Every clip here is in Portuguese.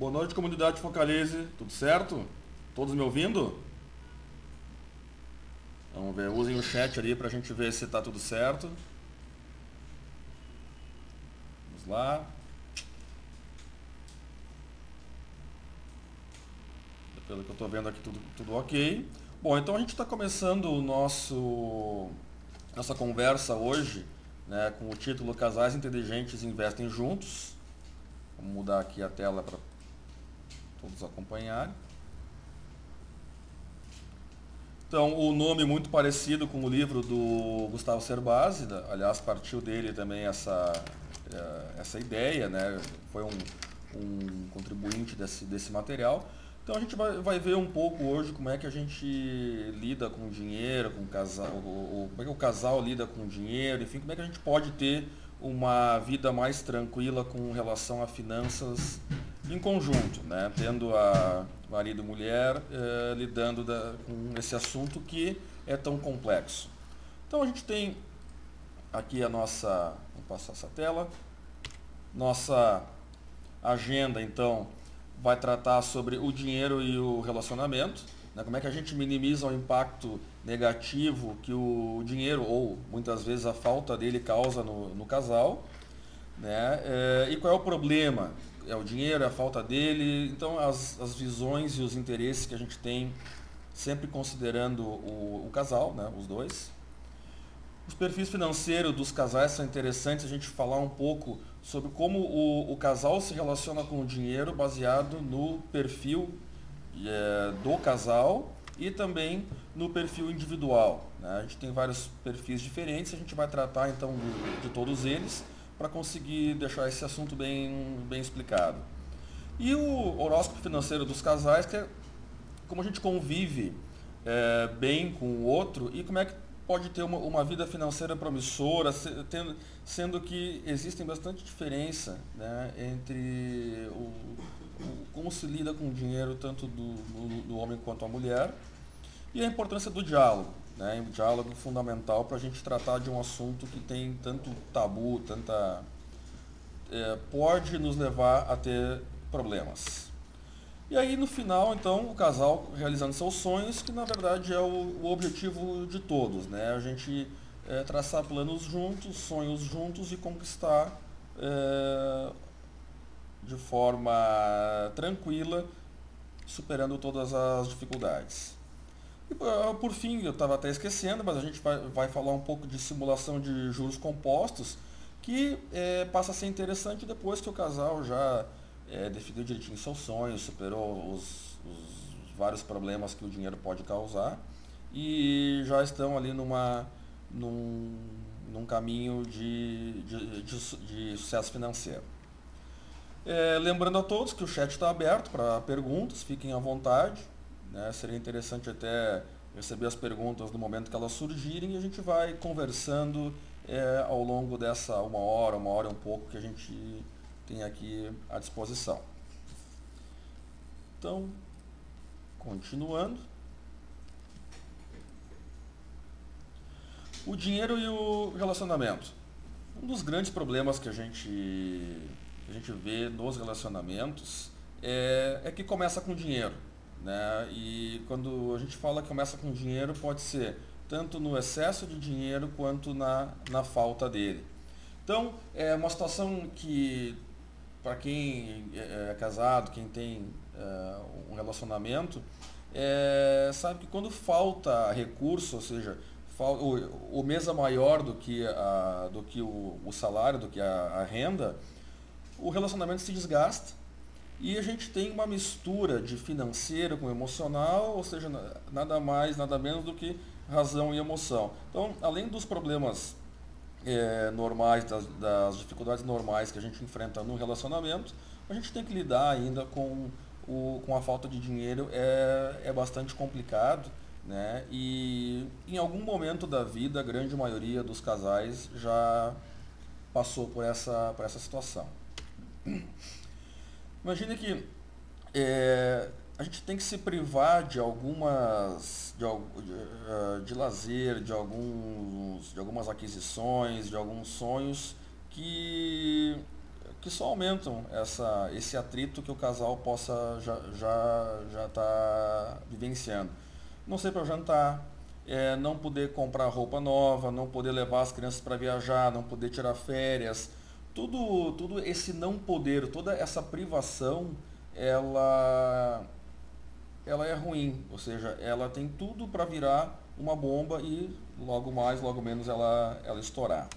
Boa noite, comunidade Focalize. Tudo certo? Todos me ouvindo? Vamos ver, usem o chat ali pra gente ver se tá tudo certo. Vamos lá. Pelo que eu tô vendo aqui, tudo ok. Bom, então a gente está começando nossa conversa hoje, né, com o título Casais Inteligentes Investem Juntos. Vamos mudar aqui a tela para todos acompanharem. Então, o nome muito parecido com o livro do Gustavo Cerbasi, aliás, partiu dele também essa ideia, né? Foi um contribuinte desse material. Então, a gente vai ver um pouco hoje como é que a gente lida com o dinheiro, com o casal, como é que o casal lida com o dinheiro, enfim, como é que a gente pode ter uma vida mais tranquila com relação a finanças em conjunto, né? Tendo a marido e mulher lidando com esse assunto que é tão complexo. Então a gente tem aqui vamos passar essa tela, nossa agenda então vai tratar sobre o dinheiro e o relacionamento, né? Como é que a gente minimiza o impacto negativo que o dinheiro ou muitas vezes a falta dele causa no casal, né? E qual é o problema? É o dinheiro, é a falta dele. Então as visões e os interesses que a gente tem sempre considerando o casal, né? Os dois. Os perfis financeiros dos casais são interessantes a gente falar um pouco sobre como o casal se relaciona com o dinheiro baseado no perfil do casal e também no perfil individual, né? A gente tem vários perfis diferentes, a gente vai tratar então de todos eles para conseguir deixar esse assunto bem explicado. E o horóscopo financeiro dos casais, que é como a gente convive bem com o outro e como é que pode ter uma vida financeira promissora, sendo que existem bastante diferença, né, entre como se lida com o dinheiro tanto do homem quanto a mulher e a importância do diálogo, né, um diálogo fundamental para a gente tratar de um assunto que tem tanto tabu, pode nos levar a ter problemas. E aí no final, então, o casal realizando seus sonhos, que na verdade é o objetivo de todos, né? A gente traçar planos juntos, sonhos juntos e conquistar de forma tranquila, superando todas as dificuldades. E por fim, eu estava até esquecendo, mas a gente vai falar um pouco de simulação de juros compostos, que passa a ser interessante depois que o casal já definiu direitinho seus sonhos, superou os vários problemas que o dinheiro pode causar e já estão ali num caminho de sucesso financeiro. Lembrando a todos que o chat está aberto para perguntas, fiquem à vontade, né? Seria interessante até receber as perguntas no momento que elas surgirem e a gente vai conversando ao longo dessa uma hora e um pouco que a gente tem aqui à disposição. Então, continuando. O dinheiro e o relacionamento. Um dos grandes problemas que a gente vê nos relacionamentos é que começa com dinheiro, né? E quando a gente fala que começa com dinheiro, pode ser tanto no excesso de dinheiro quanto na falta dele. Então, é uma situação que, para quem é casado, quem tem um relacionamento, sabe que quando falta recurso, ou seja, o mês é maior do que o salário, do que a renda, o relacionamento se desgasta e a gente tem uma mistura de financeiro com emocional, ou seja, nada mais, nada menos do que razão e emoção. Então, além dos problemas normais, das dificuldades normais que a gente enfrenta no relacionamento, a gente tem que lidar ainda com a falta de dinheiro, é bastante complicado, né? E em algum momento da vida, a grande maioria dos casais já passou por essa situação. Imagine que a gente tem que se privar de de lazer, de algumas aquisições, de alguns sonhos que que só aumentam esse atrito que o casal possa já tá vivenciando. Não sair para jantar, não poder comprar roupa nova, não poder levar as crianças para viajar, não poder tirar férias, tudo esse não poder, toda essa privação, ela é ruim, ou seja, ela tem tudo para virar uma bomba e logo mais, logo menos ela estourar.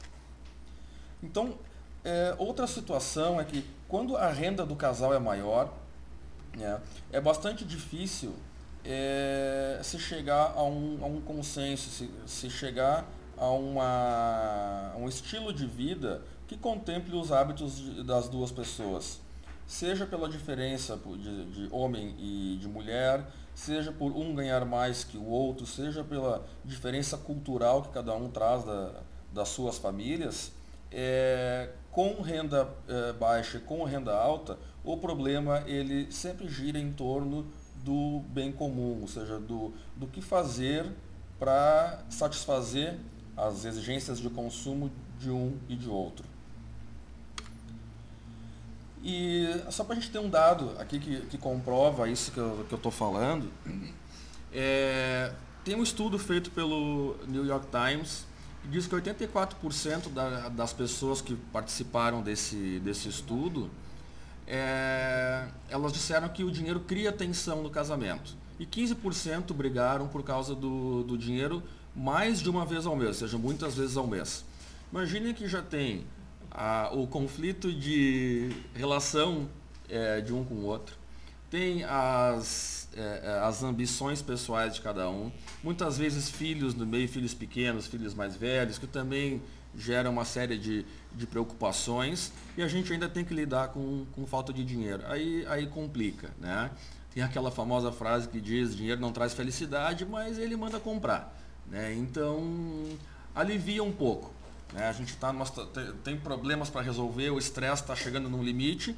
Então, outra situação é que quando a renda do casal é maior, né, é bastante difícil se chegar a um consenso, se chegar a um estilo de vida que contemple os hábitos das duas pessoas. Seja pela diferença de homem e de mulher, seja por um ganhar mais que o outro, seja pela diferença cultural que cada um traz das suas famílias, com renda baixa e com renda alta, o problema ele sempre gira em torno do bem comum, ou seja, do que fazer para satisfazer as exigências de consumo de um e de outro. E só para a gente ter um dado aqui que comprova isso que eu estou falando, tem um estudo feito pelo New York Times que diz que 84% das pessoas que participaram desse estudo, elas disseram que o dinheiro cria tensão no casamento. E 15% brigaram por causa do dinheiro mais de uma vez ao mês, ou seja, muitas vezes ao mês. Imaginem que já tem o conflito de relação de um com o outro, tem as ambições pessoais de cada um, muitas vezes filhos no meio, filhos pequenos, filhos mais velhos, que também geram uma série de preocupações, e a gente ainda tem que lidar com falta de dinheiro. Aí complica, né? Tem aquela famosa frase que diz: dinheiro não traz felicidade, mas ele manda comprar, né? Então alivia um pouco. A gente tem problemas para resolver, o estresse está chegando num limite.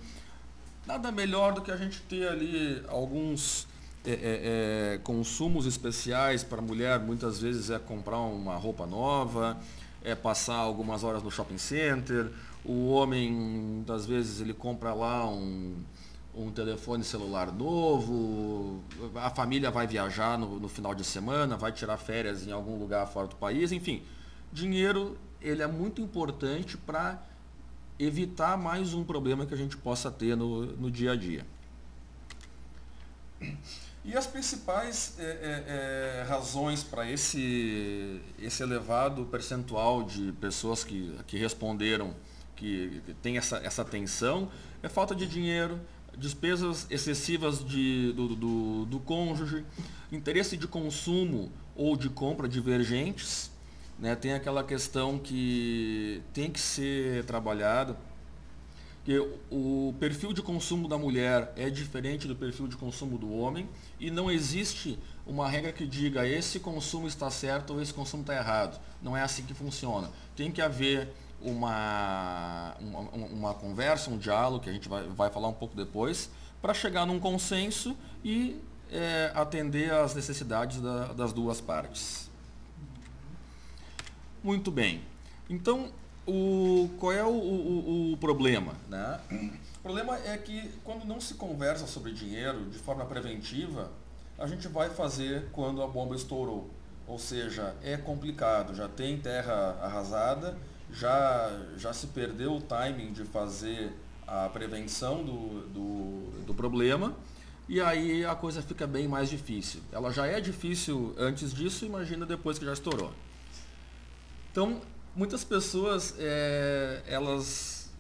Nada melhor do que a gente ter ali alguns consumos especiais para a mulher. Muitas vezes comprar uma roupa nova, passar algumas horas no shopping center. O homem, muitas vezes, ele compra lá um telefone celular novo. A família vai viajar no final de semana, vai tirar férias em algum lugar fora do país. Enfim, dinheiro ele é muito importante para evitar mais um problema que a gente possa ter no dia a dia. E as principais razões para esse elevado percentual de pessoas que responderam que tem essa tensão é falta de dinheiro, despesas excessivas do cônjuge, interesse de consumo ou de compra divergentes. Né, tem aquela questão que tem que ser trabalhada, que o perfil de consumo da mulher é diferente do perfil de consumo do homem, e não existe uma regra que diga esse consumo está certo ou esse consumo está errado. Não é assim que funciona. Tem que haver uma conversa, um diálogo, que a gente vai falar um pouco depois, para chegar num consenso e atender às necessidades das duas partes. Muito bem. Então, qual é o problema? Né? O problema é que quando não se conversa sobre dinheiro de forma preventiva, a gente vai fazer quando a bomba estourou. Ou seja, é complicado, já tem terra arrasada, já se perdeu o timing de fazer a prevenção do problema, e aí a coisa fica bem mais difícil. Ela já é difícil antes disso, imagina depois que já estourou. Então, muitas pessoas, elas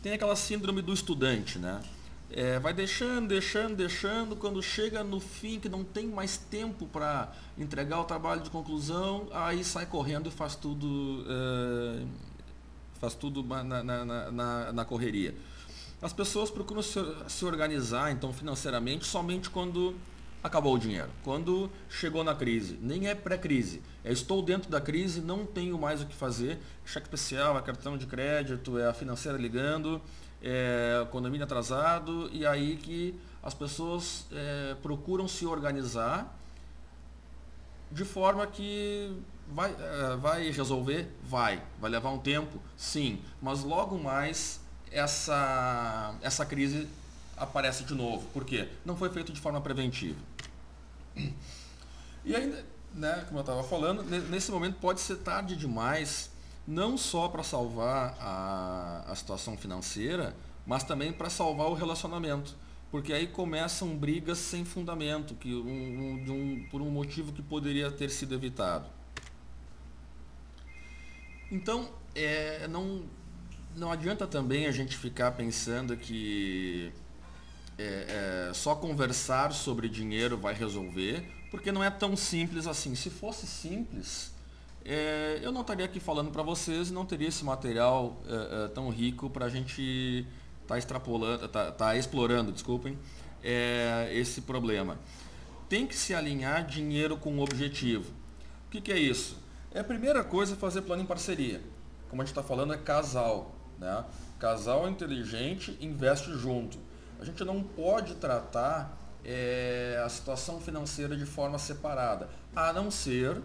têm aquela síndrome do estudante, né? Vai deixando, quando chega no fim, que não tem mais tempo para entregar o trabalho de conclusão, aí sai correndo e faz tudo na correria. As pessoas procuram se organizar, então, financeiramente, somente quando acabou o dinheiro, quando chegou na crise. Nem é pré-crise, estou dentro da crise, não tenho mais o que fazer, cheque especial, é cartão de crédito, é a financeira ligando, é condomínio atrasado, e aí que as pessoas procuram se organizar de forma que vai resolver? Vai levar um tempo? Sim, mas logo mais essa crise aparece de novo. Por quê? Não foi feito de forma preventiva. E ainda, né, como eu estava falando, nesse momento pode ser tarde demais, não só para salvar a situação financeira, mas também para salvar o relacionamento. Porque aí começam brigas sem fundamento, por um motivo que poderia ter sido evitado. Então, não adianta também a gente ficar pensando que só conversar sobre dinheiro vai resolver, porque não é tão simples assim. Se fosse simples, eu não estaria aqui falando para vocês e não teria esse material tão rico para a gente estar explorando, desculpem, esse problema. Tem que se alinhar dinheiro com objetivo. O que é isso? A primeira coisa é fazer plano em parceria. Como a gente está falando, é casal, né? Casal inteligente investe junto. A gente não pode tratar a situação financeira de forma separada, a não ser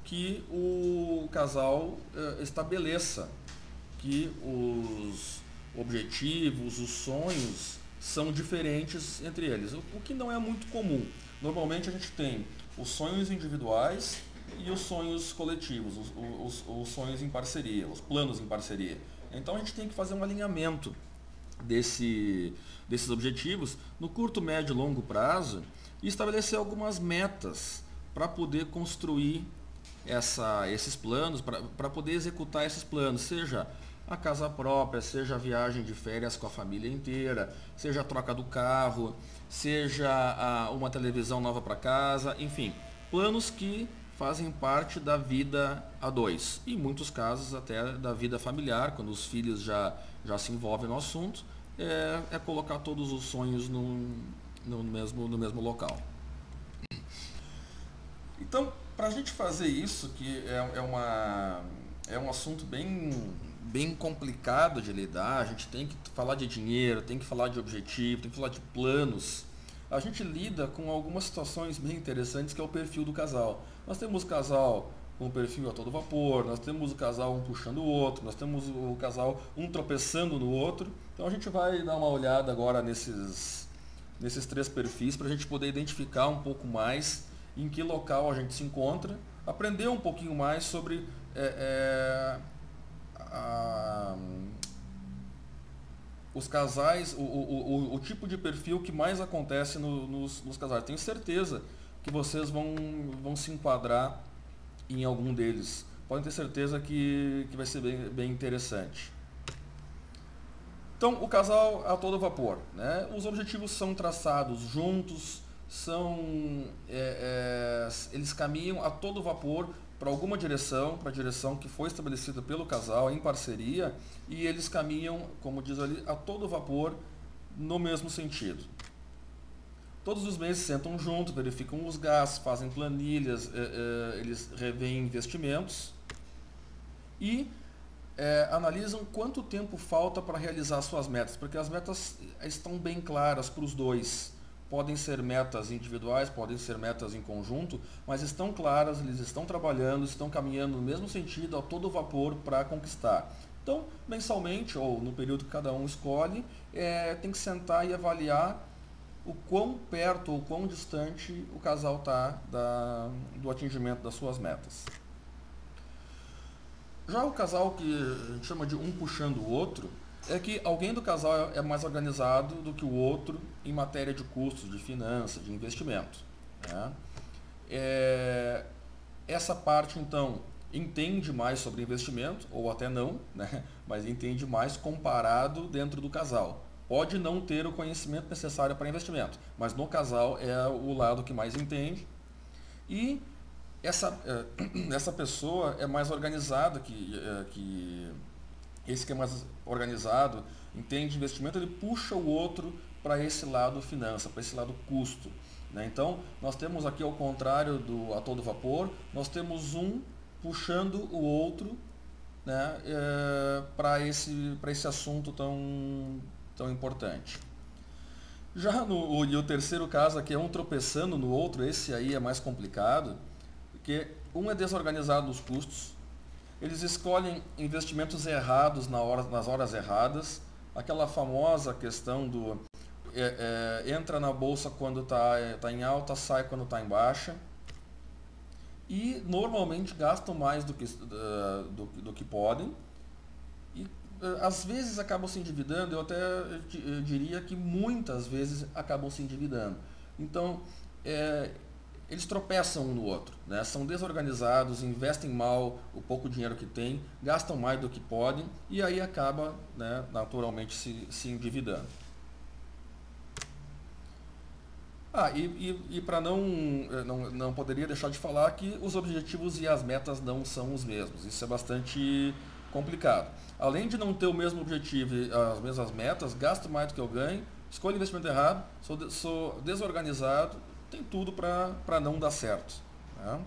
que o casal estabeleça que os objetivos, os sonhos são diferentes entre eles, o que não é muito comum. Normalmente a gente tem os sonhos individuais e os sonhos coletivos, os sonhos em parceria, os planos em parceria. Então a gente tem que fazer um alinhamento desses objetivos no curto, médio e longo prazo e estabelecer algumas metas para poder construir esses planos, para poder executar esses planos, seja a casa própria, seja a viagem de férias com a família inteira, seja a troca do carro, seja uma televisão nova para casa, enfim, planos que fazem parte da vida a dois, e em muitos casos até da vida familiar, quando os filhos já se envolvem no assunto, é colocar todos os sonhos no mesmo local. Então, para a gente fazer isso, que é um assunto bem complicado de lidar, a gente tem que falar de dinheiro, tem que falar de objetivo, tem que falar de planos. A gente lida com algumas situações bem interessantes, que é o perfil do casal. Nós temos o casal com o perfil a todo vapor, nós temos o casal um puxando o outro, nós temos o casal um tropeçando no outro. Então a gente vai dar uma olhada agora nesses 3 perfis para a gente poder identificar um pouco mais em que local a gente se encontra, aprender um pouquinho mais sobre os casais, o tipo de perfil que mais acontece nos casais. Tenho certeza que vocês vão se enquadrar em algum deles. Podem ter certeza que vai ser bem interessante. Então, o casal a todo vapor, né? Os objetivos são traçados juntos, eles caminham a todo vapor para alguma direção, para a direção que foi estabelecida pelo casal em parceria, e eles caminham, como diz ali, a todo vapor no mesmo sentido. Todos os meses sentam juntos, verificam os gastos, fazem planilhas, eles revêem investimentos e analisam quanto tempo falta para realizar suas metas, porque as metas estão bem claras para os dois. Podem ser metas individuais, podem ser metas em conjunto, mas estão claras, eles estão trabalhando, estão caminhando no mesmo sentido, a todo vapor para conquistar. Então, mensalmente, ou no período que cada um escolhe, tem que sentar e avaliar o quão perto ou quão distante o casal está do atingimento das suas metas. Já o casal que a gente chama de um puxando o outro, é que alguém do casal é mais organizado do que o outro em matéria de custos, de finanças, de investimento, né? Essa parte, então, entende mais sobre investimento, ou até não, né? Mas entende mais comparado dentro do casal. Pode não ter o conhecimento necessário para investimento, mas no casal é o lado que mais entende. E essa pessoa é mais organizada esse que é mais organizado, entende investimento, ele puxa o outro para esse lado finança, para esse lado custo, né? Então, nós temos aqui, ao contrário do a todo vapor, nós temos um puxando o outro, né, para esse assunto tão importante. Já o terceiro caso aqui é um tropeçando no outro, esse aí é mais complicado, porque um é desorganizado nos custos, eles escolhem investimentos errados nas horas erradas, aquela famosa questão do entra na bolsa quando tá em alta, sai quando está em baixa. E normalmente gastam mais do que podem. E às vezes acabam se endividando, eu diria que muitas vezes acabam se endividando. Então, eles tropeçam um no outro, né? São desorganizados, investem mal o pouco dinheiro que têm, gastam mais do que podem e aí acaba, né, naturalmente se endividando. E para não poderia deixar de falar que os objetivos e as metas não são os mesmos. Isso é bastante complicado. Além de não ter o mesmo objetivo e as mesmas metas, gasto mais do que eu ganho, escolho investimento errado, sou desorganizado, tem tudo para não dar certo, né?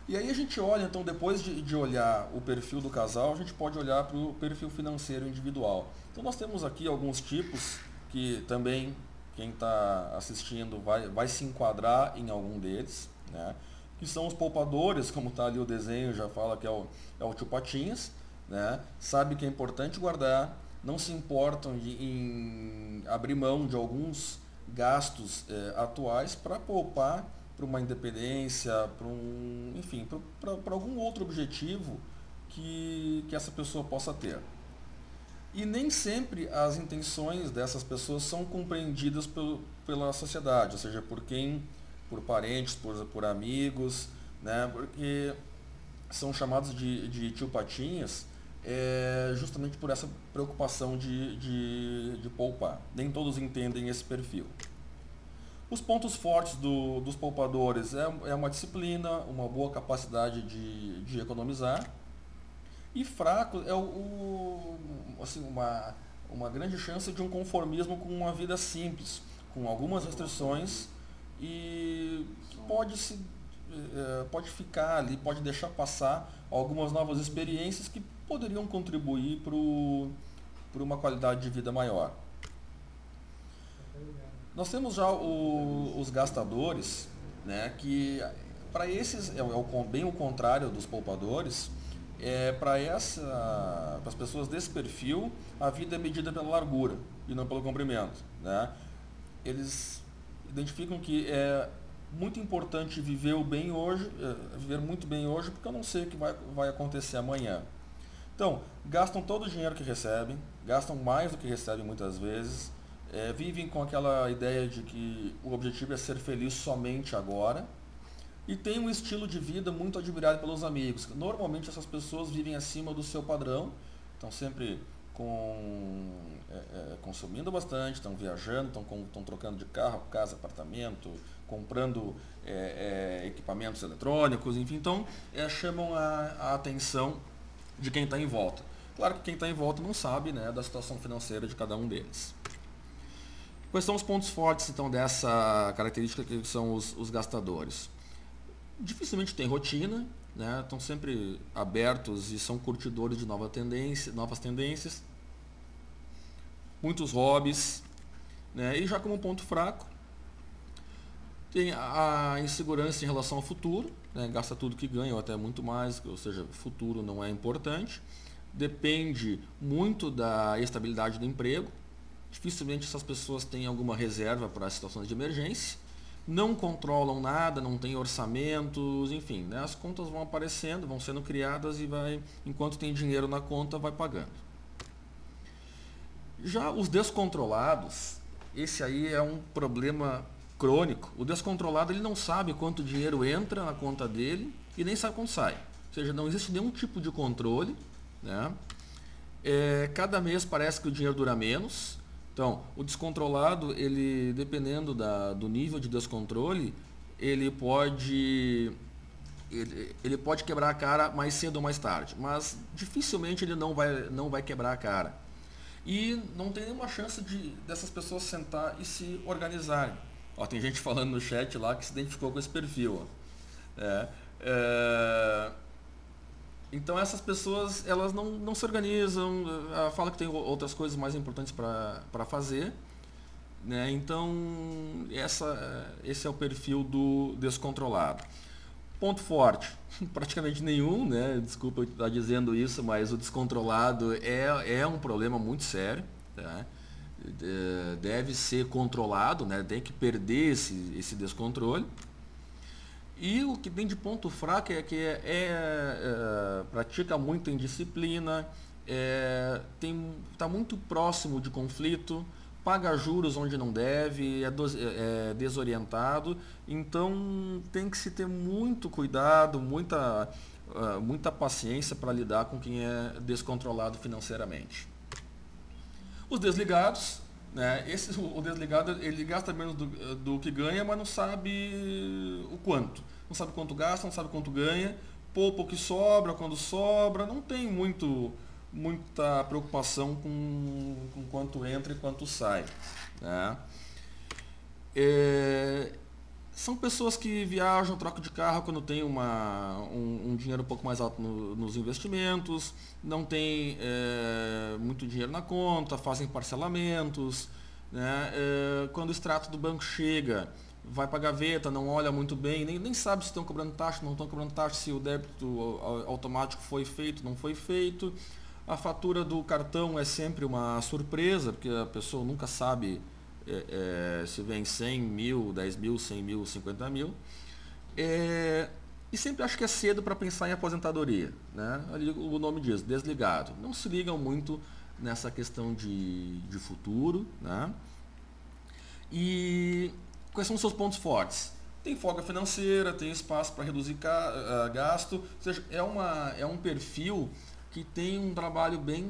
E aí a gente olha, então, depois de olhar o perfil do casal, a gente pode olhar para o perfil financeiro individual. Então nós temos aqui alguns tipos que também quem está assistindo vai se enquadrar em algum deles, né? Que são os poupadores, como está ali o desenho, já fala que é o tio Patinhas, né? Sabe que é importante guardar, não se importam em abrir mão de alguns gastos atuais para poupar para uma independência, enfim, para algum outro objetivo que essa pessoa possa ter. E nem sempre as intenções dessas pessoas são compreendidas pela sociedade, ou seja, por parentes, por amigos, né? Porque são chamados de tio Patinhas justamente por essa preocupação de poupar. Nem todos entendem esse perfil. Os pontos fortes dos poupadores é uma disciplina, uma boa capacidade de economizar. E fraco é assim, uma grande chance de um conformismo com uma vida simples, com algumas restrições e que pode ficar ali, pode deixar passar algumas novas experiências que poderiam contribuir para uma qualidade de vida maior. Nós temos já os gastadores, né, que para esses bem o contrário dos poupadores. Para as pessoas desse perfil, a vida é medida pela largura e não pelo comprimento, né? Eles identificam que é muito importante viver viver muito bem hoje, porque eu não sei o que vai acontecer amanhã. Então, gastam todo o dinheiro que recebem, gastam mais do que recebem muitas vezes, vivem com aquela ideia de que o objetivo é ser feliz somente agora. E tem um estilo de vida muito admirado pelos amigos. Normalmente essas pessoas vivem acima do seu padrão, estão sempre consumindo bastante, estão viajando, estão trocando de carro, casa, apartamento, comprando equipamentos eletrônicos, enfim, então chamam a atenção de quem está em volta. Claro que quem está em volta não sabe, né, da situação financeira de cada um deles. Quais são os pontos fortes então dessa característica que são os gastadores? Dificilmente tem rotina, né? Estão sempre abertos e são curtidores de novas tendências, muitos hobbies, né? E já como ponto fraco, tem a insegurança em relação ao futuro, né? Gasta tudo que ganha ou até muito mais, ou seja, futuro não é importante, depende muito da estabilidade do emprego, dificilmente essas pessoas têm alguma reserva para situações de emergência, não controlam nada, não tem orçamentos, enfim, né? As contas vão aparecendo, vão sendo criadas e enquanto tem dinheiro na conta, vai pagando. Já os descontrolados, esse aí é um problema crônico. O descontrolado, ele não sabe quanto dinheiro entra na conta dele e nem sabe quanto sai. Ou seja, não existe nenhum tipo de controle, né? Cada mês parece que o dinheiro dura menos. Então, o descontrolado, ele, dependendo do nível de descontrole, ele pode quebrar a cara mais cedo ou mais tarde, mas dificilmente ele não vai quebrar a cara. E não tem nenhuma chance dessas pessoas sentar e se organizarem. Ó, tem gente falando no chat lá que se identificou com esse perfil. Então essas pessoas, elas não se organizam, falam que tem outras coisas mais importantes para fazer, né? Então esse é o perfil do descontrolado. Ponto forte, praticamente nenhum, né? Desculpa eu estar dizendo isso, mas o descontrolado é um problema muito sério, tá? Deve ser controlado, né? Tem que perder esse descontrole. E o que tem de ponto fraco é que pratica muita indisciplina, está muito próximo de conflito, paga juros onde não deve, é desorientado. Então tem que se ter muito cuidado, muita paciência para lidar com quem é descontrolado financeiramente. Os desligados, né? O desligado ele gasta menos do que ganha, mas não sabe o quanto. Não sabe quanto gasta, não sabe quanto ganha, poupa o que sobra, quando sobra, não tem muita preocupação com quanto entra e quanto sai, né? São pessoas que viajam, trocam de carro quando tem um dinheiro um pouco mais alto nos investimentos, não tem muito dinheiro na conta, fazem parcelamentos, né? Quando o extrato do banco chega, vai para a gaveta, não olha muito bem, nem sabe se estão cobrando taxa, não estão cobrando taxa, se o débito automático foi feito, não foi feito. A fatura do cartão é sempre uma surpresa, porque a pessoa nunca sabe se vem 100 mil, 10 mil, 100 mil, 50 mil. E sempre acho que é cedo para pensar em aposentadoria, né? Ali o nome diz, desligado. Não se ligam muito nessa questão de futuro, né? E quais são os seus pontos fortes? Tem folga financeira, tem espaço para reduzir gasto, ou seja, é um perfil que tem um trabalho bem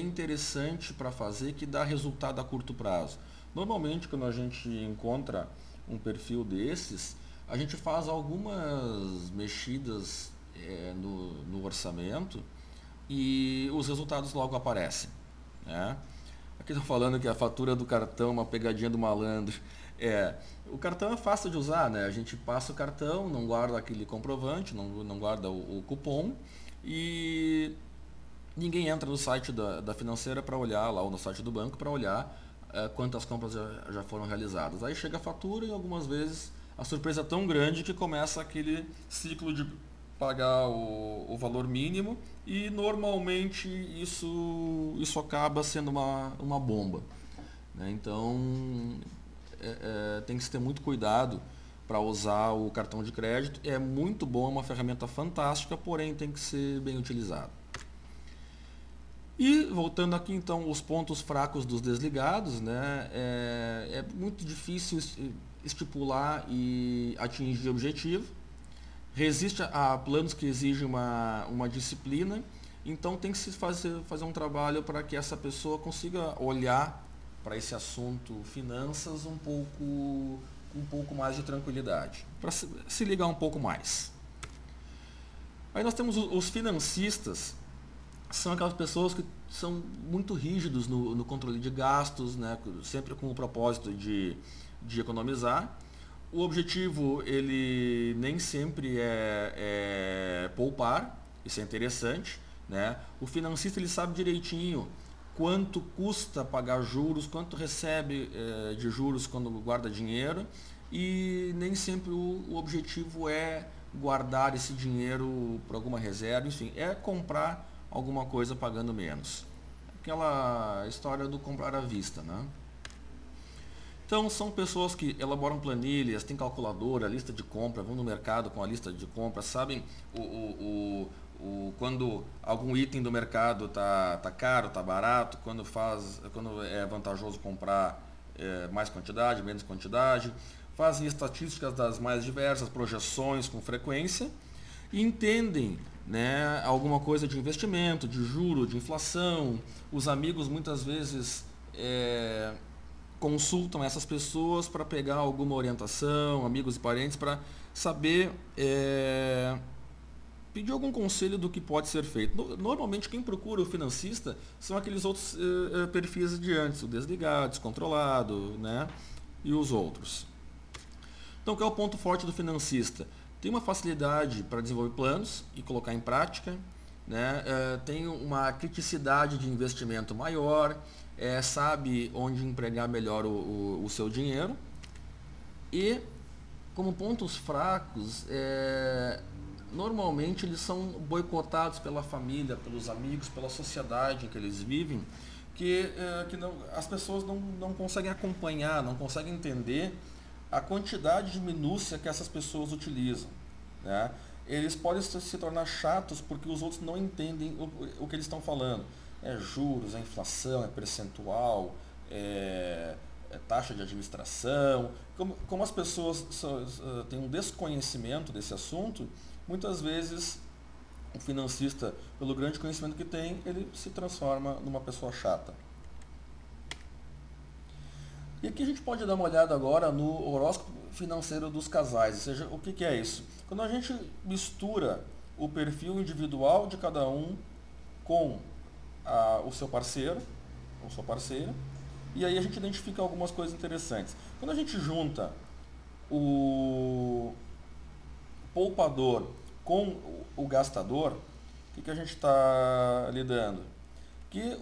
interessante para fazer, que dá resultado a curto prazo. Normalmente, quando a gente encontra um perfil desses, a gente faz algumas mexidas no orçamento e os resultados logo aparecem, né? Aqui estão falando que a fatura do cartão é uma pegadinha do malandro. O cartão é fácil de usar, né? A gente passa o cartão, não guarda aquele comprovante, não guarda o cupom e ninguém entra no site da financeira para olhar, lá ou no site do banco, para olhar quantas compras já foram realizadas. Aí chega a fatura e algumas vezes a surpresa é tão grande que começa aquele ciclo de pagar o valor mínimo e normalmente isso acaba sendo uma bomba, né? Então tem que se ter muito cuidado para usar o cartão de crédito. É muito bom, é uma ferramenta fantástica, porém tem que ser bem utilizado. E voltando aqui então os pontos fracos dos desligados, né? É muito difícil estipular e atingir o objetivo. Resiste a planos que exigem uma disciplina, então tem que se fazer um trabalho para que essa pessoa consiga olhar para esse assunto finanças um pouco mais de tranquilidade, para se ligar um pouco mais. Aí nós temos os financistas, são aquelas pessoas que são muito rígidos no controle de gastos, né? Sempre com o propósito de economizar. O objetivo ele nem sempre é poupar, isso é interessante, né? O financista ele sabe direitinho quanto custa pagar juros, quanto recebe de juros quando guarda dinheiro e nem sempre o objetivo é guardar esse dinheiro para alguma reserva, enfim, é comprar alguma coisa pagando menos. Aquela história do comprar à vista, né? Então são pessoas que elaboram planilhas, têm calculadora, lista de compra, vão no mercado com a lista de compra, sabem quando algum item do mercado tá caro, tá barato, quando é vantajoso comprar mais quantidade, menos quantidade, fazem estatísticas das mais diversas, projeções com frequência e entendem, né, alguma coisa de investimento, de juro, de inflação. Os amigos muitas vezes consultam essas pessoas para pegar alguma orientação, amigos e parentes, para saber pedir algum conselho do que pode ser feito. Normalmente quem procura o financista são aqueles outros perfis de antes, o desligado, descontrolado, né, e os outros. Então, qual é o ponto forte do financista? Tem uma facilidade para desenvolver planos e colocar em prática, né? Tem uma criticidade de investimento maior, sabe onde empregar melhor o seu dinheiro. E, como pontos fracos, normalmente eles são boicotados pela família, pelos amigos, pela sociedade em que eles vivem, que não, as pessoas não conseguem acompanhar, não conseguem entender a quantidade de minúcia que essas pessoas utilizam, né? Eles podem se tornar chatos porque os outros não entendem o que eles estão falando. É juros, é inflação, é percentual, é taxa de administração. Como as pessoas têm um desconhecimento desse assunto, muitas vezes o financista, pelo grande conhecimento que tem, ele se transforma numa pessoa chata. E aqui a gente pode dar uma olhada agora no horóscopo financeiro dos casais, ou seja, o que é isso? Quando a gente mistura o perfil individual de cada um com o seu parceiro, ou sua parceira, e aí a gente identifica algumas coisas interessantes. Quando a gente junta o poupador com o gastador, o que a gente está lidando? Que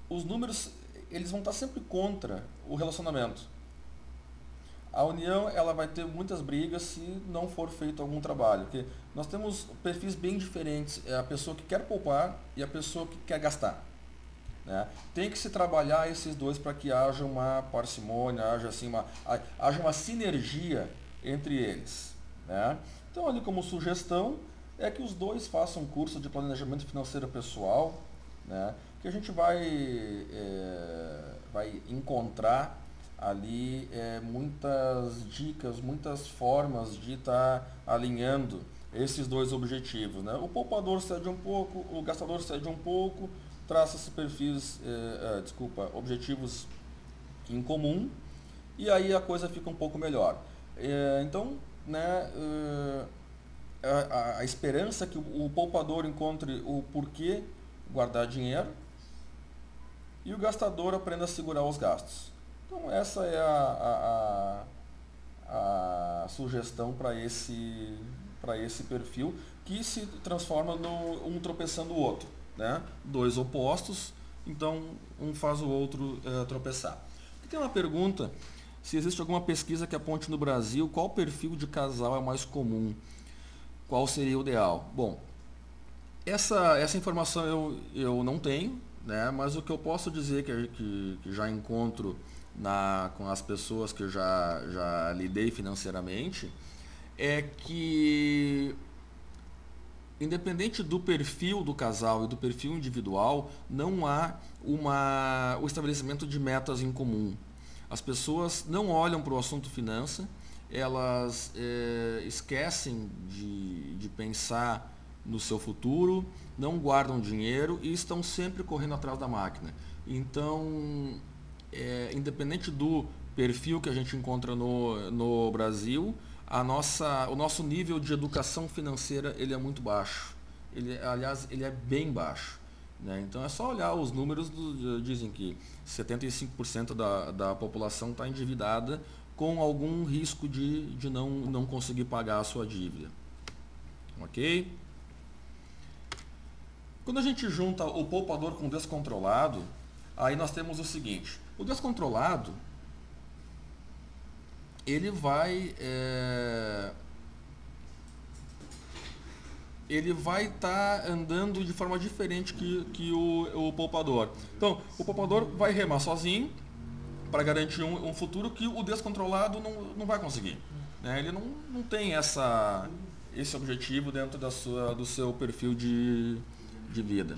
os números eles vão estar sempre contra o relacionamento. A união ela vai ter muitas brigas se não for feito algum trabalho. Porque nós temos perfis bem diferentes. É a pessoa que quer poupar e a pessoa que quer gastar. Né? Tem que se trabalhar esses dois para que haja uma parcimônia, haja uma sinergia entre eles. Né? Então, ali como sugestão, é que os dois façam um curso de planejamento financeiro pessoal, né? Que a gente vai encontrar ali muitas dicas, muitas formas de estar alinhando esses dois objetivos. Né? O poupador cede um pouco, o gastador cede um pouco, traça esses perfis, objetivos em comum, e aí a coisa fica um pouco melhor. Então, né, a esperança é que o poupador encontre o porquê guardar dinheiro e o gastador aprenda a segurar os gastos. Então essa é a sugestão para esse perfil que se transforma um tropeçando o outro. Né? Dois opostos, então um faz o outro tropeçar. Aqui tem uma pergunta, se existe alguma pesquisa que aponte no Brasil qual perfil de casal é mais comum, qual seria o ideal? Bom, essa informação eu não tenho, né? Mas o que eu posso dizer que já encontro com as pessoas que eu já lidei financeiramente é que, independente do perfil do casal e do perfil individual, não há o estabelecimento de metas em comum. As pessoas não olham para o assunto finança, elas esquecem de pensar no seu futuro, não guardam dinheiro e estão sempre correndo atrás da máquina. Então, independente do perfil que a gente encontra no Brasil, o nosso nível de educação financeira ele é muito baixo. Aliás, ele é bem baixo. Né? Então é só olhar os números, dizem que 75% da população está endividada com algum risco de não conseguir pagar a sua dívida. Ok? Quando a gente junta o poupador com o descontrolado, aí nós temos o seguinte: o descontrolado ele vai estar andando de forma diferente que o poupador. Então, o poupador vai remar sozinho para garantir um futuro que o descontrolado não vai conseguir. Né? Ele não tem esse objetivo dentro do seu perfil de vida.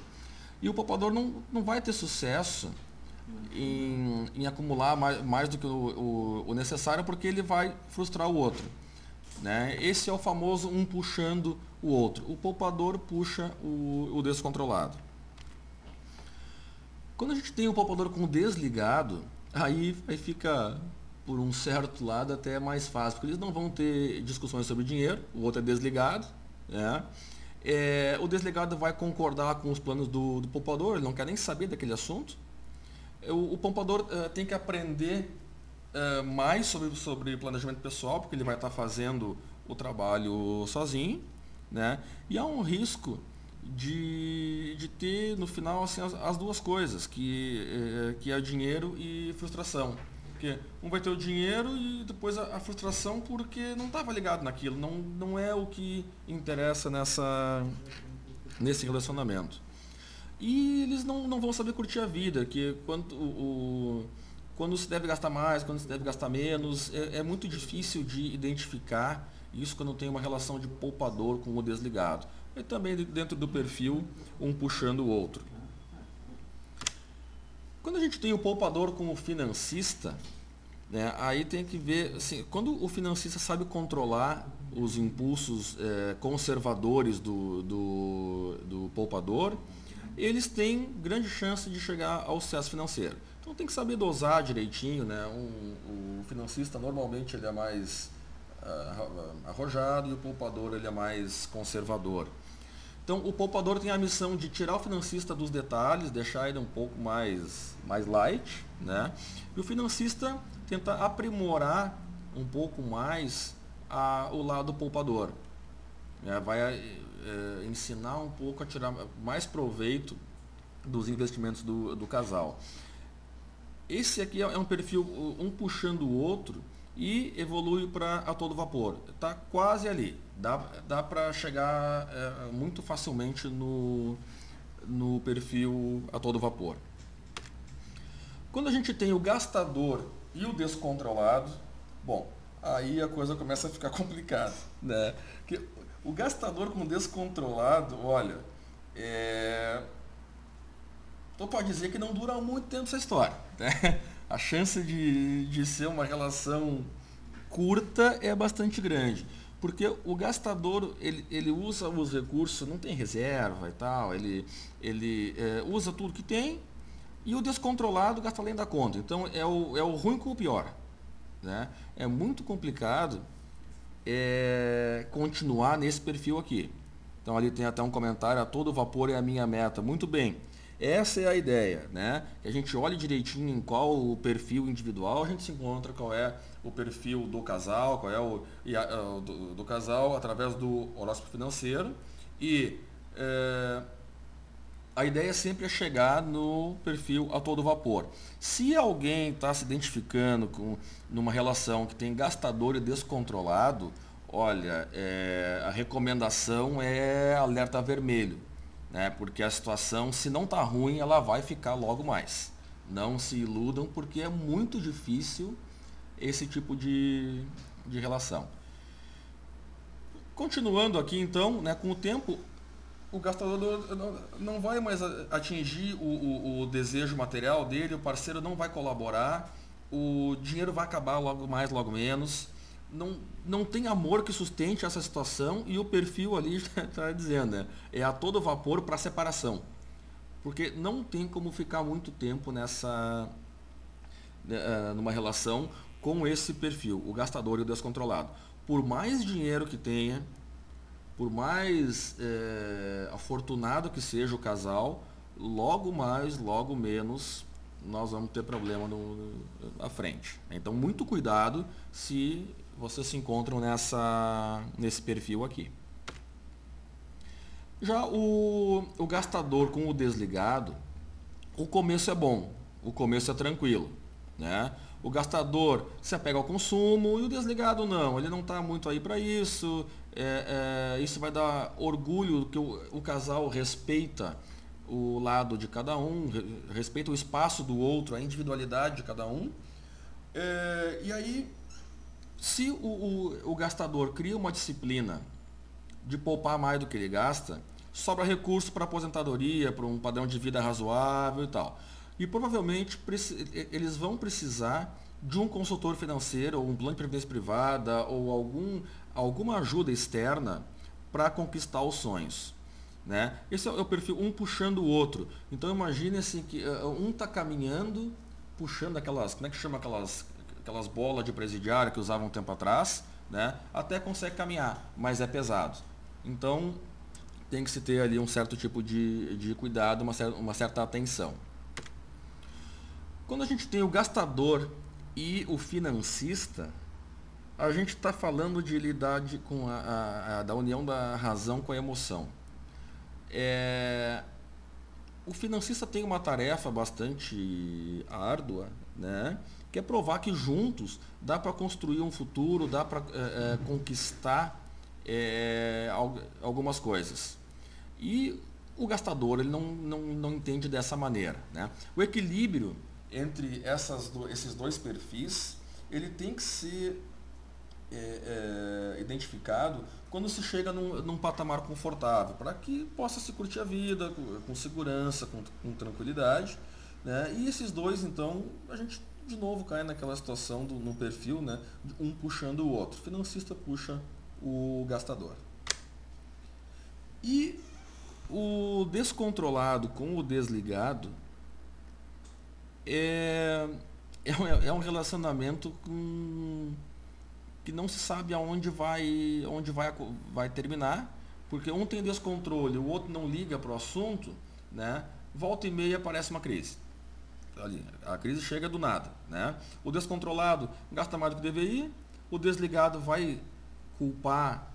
E o poupador não vai ter sucesso em acumular mais do que o necessário, porque ele vai frustrar o outro. Né? Esse é o famoso um puxando o outro. O poupador puxa o descontrolado. Quando a gente tem o poupador com desligado, aí fica, por um certo lado, até mais fácil, porque eles não vão ter discussões sobre dinheiro, o outro é desligado. Né? O desligado vai concordar com os planos do poupador, ele não quer nem saber daquele assunto. O poupador tem que aprender mais sobre planejamento pessoal, porque ele vai estar fazendo o trabalho sozinho. Né? E há um risco de ter no final assim, as duas coisas, que é dinheiro e frustração. Porque um vai ter o dinheiro e depois a frustração porque não estava ligado naquilo, não é o que interessa nesse relacionamento. E eles não vão saber curtir a vida, que quando se deve gastar mais, quando se deve gastar menos, é muito difícil de identificar isso quando tem uma relação de poupador com o desligado. E também dentro do perfil, um puxando o outro. Quando a gente tem o poupador com o financista, né, aí tem que ver, assim, quando o financista sabe controlar os impulsos conservadores do poupador, eles têm grande chance de chegar ao sucesso financeiro. Então tem que saber dosar direitinho, né? O financista normalmente ele é mais arrojado e o poupador ele é mais conservador. Então o poupador tem a missão de tirar o financista dos detalhes, deixar ele um pouco mais light, né? E o financista tenta aprimorar um pouco mais o lado poupador. Vai ensinar um pouco a tirar mais proveito dos investimentos do casal. Esse aqui é um perfil um puxando o outro e evolui para a todo vapor. Está quase ali. Dá para chegar muito facilmente no perfil a todo vapor. Quando a gente tem o gastador e o descontrolado, bom, aí a coisa começa a ficar complicada, né? Porque o gastador com descontrolado, olha, eu posso dizer que não dura muito tempo essa história, né? A chance de ser uma relação curta é bastante grande. Porque o gastador, ele usa os recursos, não tem reserva e tal, ele usa tudo que tem, e o descontrolado gasta além da conta. Então é o ruim com o pior, né? É muito complicado continuar nesse perfil aqui. Então ali tem até um comentário: a todo vapor é a minha meta. Muito bem. Essa é a ideia, né? Que a gente olhe direitinho em qual o perfil individual a gente se encontra, qual é o perfil do casal, qual é do casal através do horóscopo financeiro, e a ideia sempre é chegar no perfil a todo vapor. Se alguém está se identificando numa relação que tem gastador e descontrolado, olha, a recomendação é alerta vermelho. Né? Porque a situação, se não está ruim, ela vai ficar logo mais. Não se iludam, porque é muito difícil esse tipo de relação. Continuando aqui então, né, com o tempo, o gastador não vai mais atingir o desejo material dele, o parceiro não vai colaborar, o dinheiro vai acabar logo mais, logo menos. Não tem amor que sustente essa situação, e o perfil ali está dizendo, né, é a todo vapor para separação. Porque não tem como ficar muito tempo numa relação com esse perfil, o gastador e o descontrolado. Por mais dinheiro que tenha, por mais afortunado que seja o casal, logo mais, logo menos, nós vamos ter problema à frente. Então, muito cuidado se vocês se encontram nesse perfil aqui. Já o gastador com o desligado, o começo é bom, o começo é tranquilo, né? O gastador se apega ao consumo e o desligado não, ele não está muito aí para isso. Isso vai dar orgulho que o casal respeita o lado de cada um, respeita o espaço do outro, a individualidade de cada um. E aí, se o gastador cria uma disciplina de poupar mais do que ele gasta, sobra recurso para aposentadoria, para um padrão de vida razoável e tal. E provavelmente eles vão precisar de um consultor financeiro, ou um plano de previdência privada, ou alguma ajuda externa para conquistar os sonhos. Né? Esse é o perfil, um puxando o outro. Então imagine assim que um está caminhando, puxando aquelas, como é que chama aquelas bolas de presidiário que usavam um tempo atrás, né? Até consegue caminhar, mas é pesado. Então tem que se ter ali um certo tipo de cuidado, uma certa atenção. Quando a gente tem o gastador e o financista, a gente está falando de lidar com da união da razão com a emoção. o financista tem uma tarefa bastante árdua, né? Que é provar que juntos dá para construir um futuro, dá para conquistar algumas coisas. E o gastador ele não entende dessa maneira, né? O equilíbrio Entre esses dois perfis, ele tem que ser identificado quando se chega num patamar confortável, para que possa se curtir a vida com segurança, com tranquilidade. Né? E esses dois, então, a gente de novo cai naquela situação no perfil, né? Um puxando o outro. O financista puxa o gastador. E o descontrolado com o desligado é, é um relacionamento que não se sabe aonde vai terminar, porque um tem descontrole, o outro não liga para o assunto, né? Volta e meia aparece uma crise. Ali, a crise chega do nada, né? O descontrolado gasta mais do que deveria, o desligado vai culpar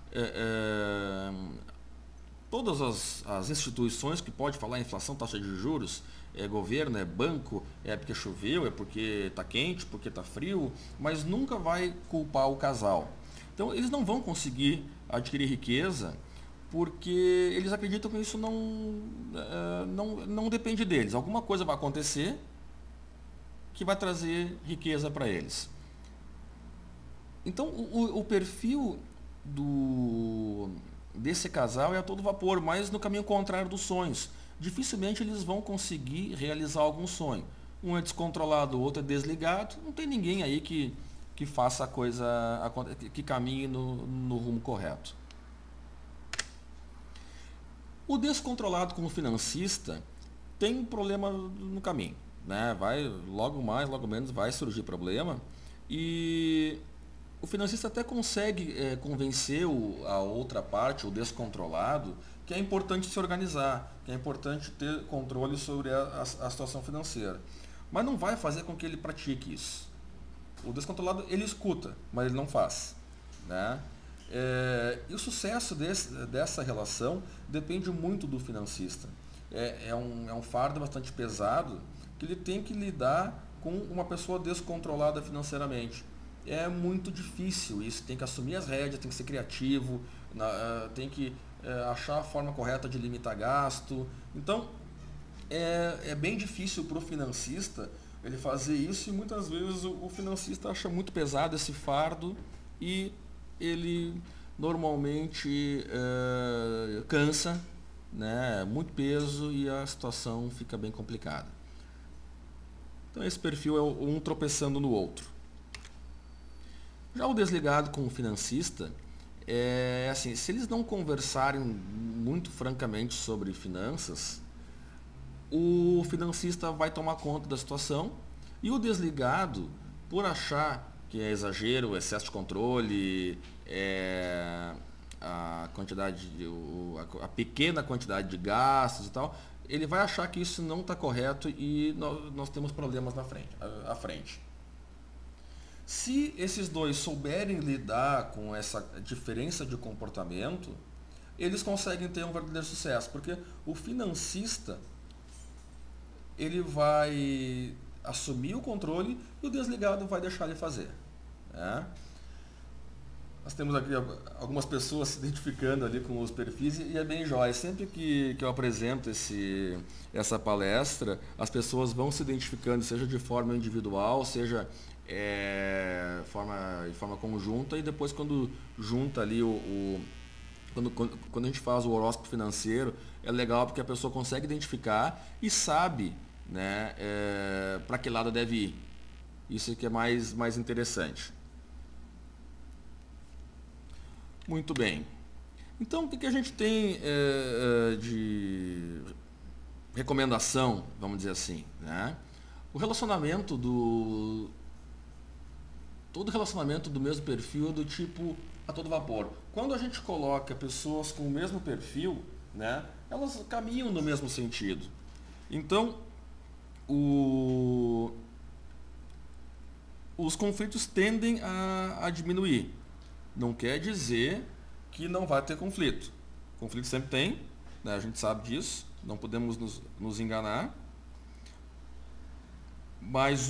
todas as instituições que pode falar inflação, taxa de juros, governo, banco, porque choveu, é porque está quente, porque está frio, mas nunca vai culpar o casal. Então eles não vão conseguir adquirir riqueza porque eles acreditam que isso não depende deles. Alguma coisa vai acontecer que vai trazer riqueza para eles. Então o perfil desse casal é a todo vapor, mas no caminho contrário dos sonhos. Dificilmente eles vão conseguir realizar algum sonho. Um é descontrolado, o outro é desligado. Não tem ninguém aí que faça a coisa, que caminhe no rumo correto. O descontrolado como financista tem um problema no caminho. Né? Vai, logo mais, logo menos vai surgir problema. E o financista até consegue convencer a outra parte, o descontrolado, que é importante se organizar, que é importante ter controle sobre a situação financeira. Mas não vai fazer com que ele pratique isso. O descontrolado, ele escuta, mas ele não faz. Né? E o sucesso dessa relação depende muito do financista. É um fardo bastante pesado que ele tem que lidar com uma pessoa descontrolada financeiramente. É muito difícil isso, tem que assumir as rédeas, tem que ser criativo, tem que achar a forma correta de limitar gasto. Então, é bem difícil para o financista ele fazer isso e muitas vezes o financista acha muito pesado esse fardo e ele normalmente cansa, né, muito peso e a situação fica bem complicada. Então esse perfil é um tropeçando no outro. Já o desligado com o financista, assim, se eles não conversarem muito francamente sobre finanças, o financista vai tomar conta da situação e o desligado, por achar que é exagero, excesso de controle, a a pequena quantidade de gastos e tal, ele vai achar que isso não está correto e nós temos problemas à frente. Se esses dois souberem lidar com essa diferença de comportamento, eles conseguem ter um verdadeiro sucesso, porque o financista ele vai assumir o controle e o desligado vai deixar ele fazer. Né? Nós temos aqui algumas pessoas se identificando ali com os perfis e é bem jóia. Sempre que eu apresento essa palestra, as pessoas vão se identificando, seja de forma individual, seja de forma conjunta, e depois quando junta ali quando a gente faz o horóscopo financeiro, é legal porque a pessoa consegue identificar e sabe, né, para que lado deve ir. Isso que é mais interessante. Muito bem. Então, o que a gente tem de recomendação, vamos dizer assim, né? O relacionamento todo relacionamento do mesmo perfil é do tipo a todo vapor. Quando a gente coloca pessoas com o mesmo perfil, né, elas caminham no mesmo sentido. Então, os conflitos tendem a diminuir. Não quer dizer que não vai ter conflito. Conflito sempre tem, né, a gente sabe disso, não podemos nos enganar. Mas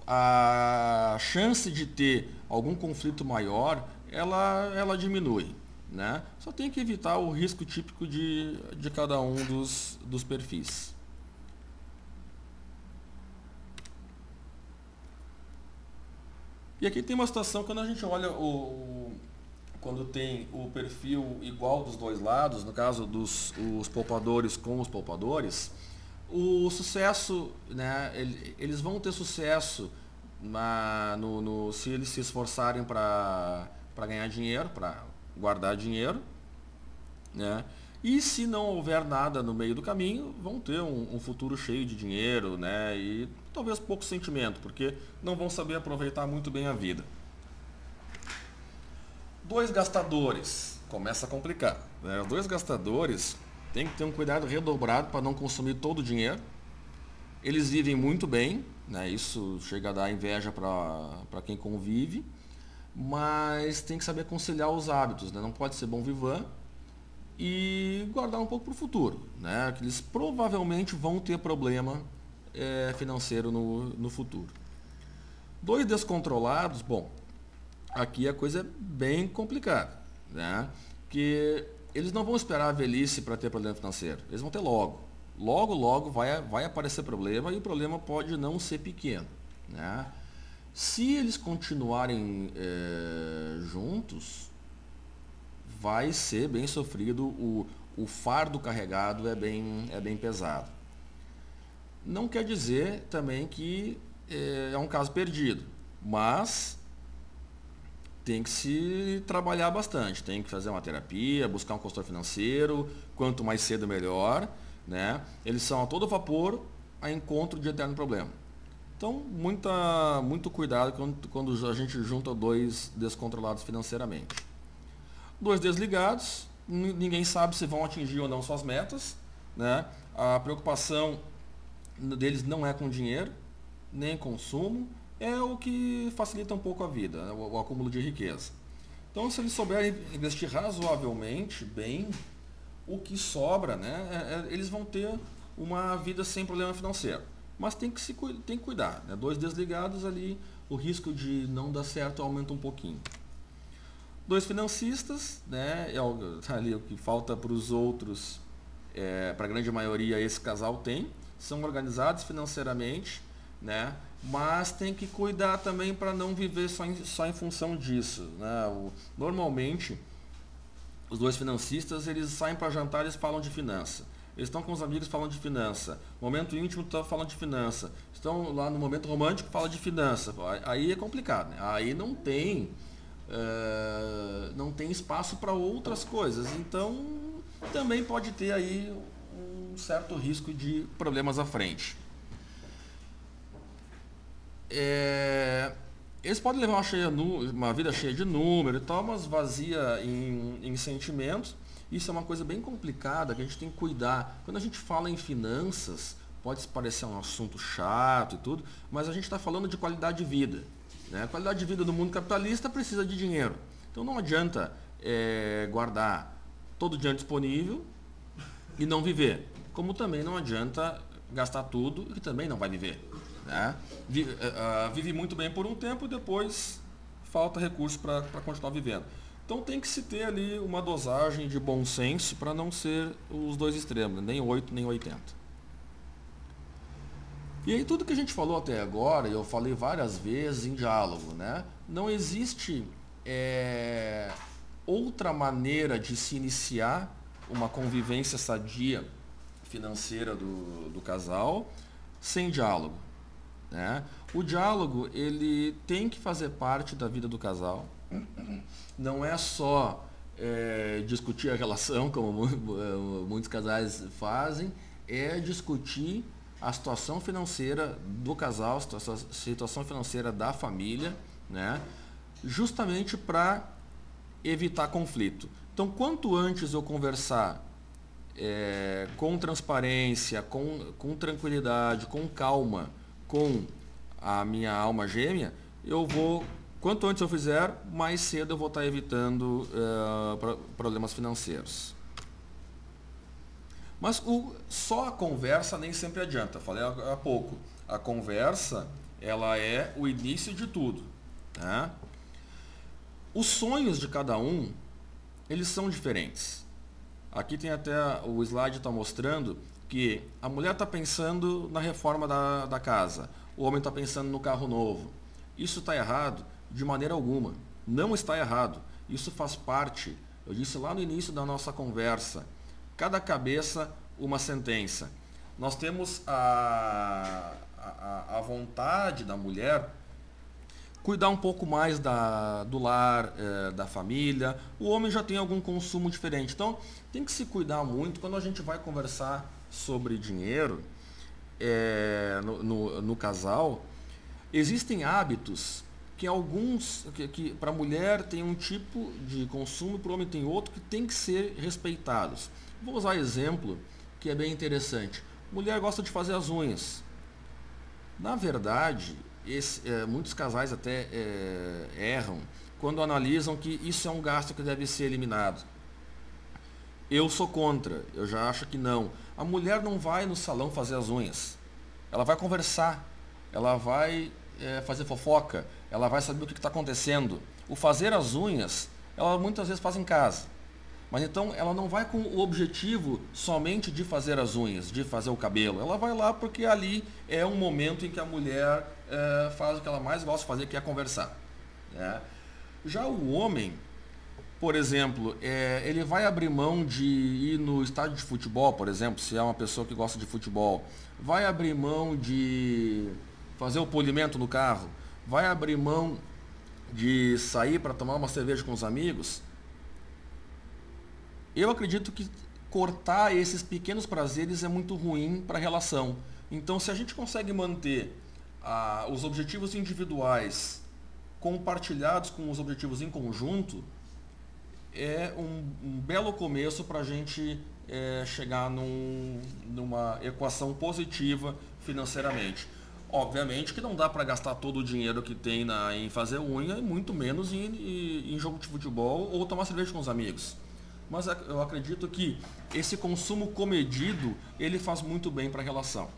a chance de ter algum conflito maior, ela diminui, né? Só tem que evitar o risco típico de cada um dos perfis. E aqui tem uma situação, quando a gente olha quando tem o perfil igual dos dois lados, no caso os poupadores com os poupadores, o sucesso, né, eles vão ter sucesso se eles se esforçarem para ganhar dinheiro, para guardar dinheiro, né? E se não houver nada no meio do caminho, vão ter um futuro cheio de dinheiro, né? E talvez pouco sentimento, porque não vão saber aproveitar muito bem a vida. Dois gastadores, começa a complicar, né? Os dois gastadores têm que ter um cuidado redobrado para não consumir todo o dinheiro. Eles vivem muito bem, né? Isso chega a dar inveja para quem convive, mas tem que saber conciliar os hábitos, né? Não pode ser bom vivan e guardar um pouco para o futuro, né? Que eles provavelmente vão ter problema financeiro no futuro. Dois descontrolados, bom, aqui a coisa é bem complicada, né? Que eles não vão esperar a velhice para ter problema financeiro, eles vão ter logo. Logo vai aparecer problema, e o problema pode não ser pequeno, né? Se eles continuarem juntos, vai ser bem sofrido, o fardo carregado é bem pesado. Não quer dizer também que é um caso perdido, mas tem que se trabalhar bastante, tem que fazer uma terapia, buscar um consultor financeiro, quanto mais cedo melhor, né? Eles são a todo vapor a encontro de eterno problema. Então, muito cuidado quando a gente junta dois descontrolados financeiramente. Dois desligados, ninguém sabe se vão atingir ou não suas metas, né? A preocupação deles não é com dinheiro, nem consumo, é o que facilita um pouco a vida, né? O acúmulo de riqueza. Então, se eles souberem investir razoavelmente bem, o que sobra, né, eles vão ter uma vida sem problema financeiro. Mas tem que cuidar, né? Dois desligados ali, o risco de não dar certo aumenta um pouquinho. Dois financistas, né, ali o que falta para os outros, para a grande maioria esse casal tem, são organizados financeiramente, né, mas tem que cuidar também para não viver só em função disso, né? Normalmente, os dois financistas, eles saem para jantar, eles falam de finança. Eles estão com os amigos, falam de finança. Momento íntimo, estão falando de finança. Estão lá no momento romântico, falam de finança. Aí é complicado, né? Aí não tem espaço para outras coisas. Então, também pode ter aí um certo risco de problemas à frente. Eles podem levar uma vida cheia de número e tal, mas vazia em sentimentos. Isso é uma coisa bem complicada que a gente tem que cuidar. Quando a gente fala em finanças, pode parecer um assunto chato e tudo, mas a gente está falando de qualidade de vida, né? A qualidade de vida no mundo capitalista precisa de dinheiro. Então não adianta guardar todo o dinheiro disponível e não viver. Como também não adianta gastar tudo e também não vai viver, né? Vive muito bem por um tempo e depois falta recurso para continuar vivendo. Então tem que se ter ali uma dosagem de bom senso para não ser os dois extremos, nem 8 nem 80. E aí tudo que a gente falou até agora, eu falei várias vezes em diálogo, né? Não existe outra maneira de se iniciar uma convivência sadia financeira do casal sem diálogo, né? O diálogo, ele tem que fazer parte da vida do casal. Não é só discutir a relação, como muitos casais fazem, é discutir a situação financeira do casal, a situação financeira da família, né? Justamente para evitar conflito. Então, quanto antes eu conversar com transparência, com tranquilidade, com calma, com a minha alma gêmea, eu vou Quanto antes eu fizer, mais cedo eu vou estar evitando problemas financeiros. Mas só a conversa nem sempre adianta. Falei há pouco. A conversa, ela é o início de tudo. Né? Os sonhos de cada um, eles são diferentes. Aqui tem até, o slide está mostrando que a mulher está pensando na reforma da casa. O homem está pensando no carro novo. Isso está errado? De maneira alguma. Não está errado. Isso faz parte, eu disse lá no início da nossa conversa, cada cabeça uma sentença. Nós temos a vontade da mulher cuidar um pouco mais do lar, da família. O homem já tem algum consumo diferente. Então, tem que se cuidar muito quando a gente vai conversar sobre dinheiro no casal. Existem hábitos que para a mulher tem um tipo de consumo, para o homem tem outro, que tem que ser respeitados. Vou usar exemplo que é bem interessante. Mulher gosta de fazer as unhas. Na verdade, muitos casais até erram quando analisam que isso é um gasto que deve ser eliminado. Eu sou contra, eu já acho que não. A mulher não vai no salão fazer as unhas. Ela vai conversar, ela vai fazer fofoca, ela vai saber o que está acontecendo. O fazer as unhas, ela muitas vezes faz em casa. Mas então ela não vai com o objetivo somente de fazer as unhas, de fazer o cabelo. Ela vai lá porque ali é um momento em que a mulher faz o que ela mais gosta de fazer, que é conversar. Né? Já o homem, por exemplo, ele vai abrir mão de ir no estádio de futebol, por exemplo, se é uma pessoa que gosta de futebol. Vai abrir mão de fazer o polimento no carro. Vai abrir mão de sair para tomar uma cerveja com os amigos. Eu acredito que cortar esses pequenos prazeres é muito ruim para a relação. Então, se a gente consegue manter os objetivos individuais compartilhados com os objetivos em conjunto, é um belo começo para a gente chegar numa equação positiva financeiramente. Obviamente que não dá para gastar todo o dinheiro que tem em fazer unha, e muito menos em jogo de futebol ou tomar cerveja com os amigos. Mas eu acredito que esse consumo comedido, ele faz muito bem para a relação.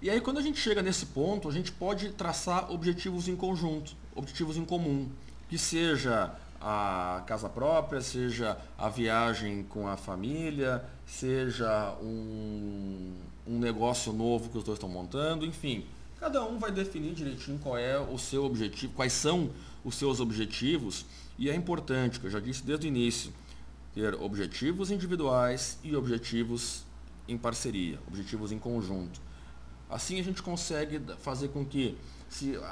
E aí quando a gente chega nesse ponto, a gente pode traçar objetivos em conjunto, objetivos em comum, que seja a casa própria, seja a viagem com a família, seja um negócio novo que os dois estão montando, enfim. Cada um vai definir direitinho qual é o seu objetivo, quais são os seus objetivos, e é importante, que eu já disse desde o início, ter objetivos individuais e objetivos em parceria, objetivos em conjunto. Assim a gente consegue fazer com que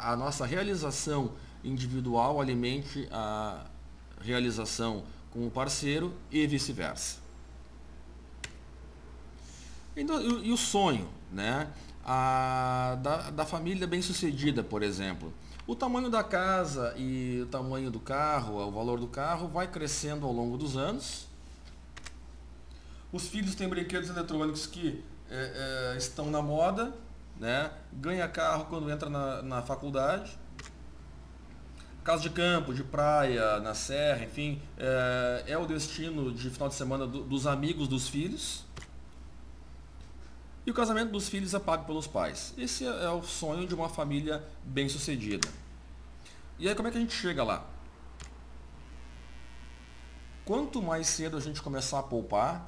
a nossa realização individual alimente a realização com o parceiro e vice-versa. E o sonho, né? Da família bem-sucedida, por exemplo. O tamanho da casa e o tamanho do carro, o valor do carro vai crescendo ao longo dos anos. Os filhos têm brinquedos eletrônicos que estão na moda, né? Ganha carro quando entra na faculdade. Casa de campo, de praia, na serra, enfim, é o destino de final de semana dos amigos dos filhos. E o casamento dos filhos é pago pelos pais. Esse é o sonho de uma família bem-sucedida. E aí como é que a gente chega lá? Quanto mais cedo a gente começar a poupar,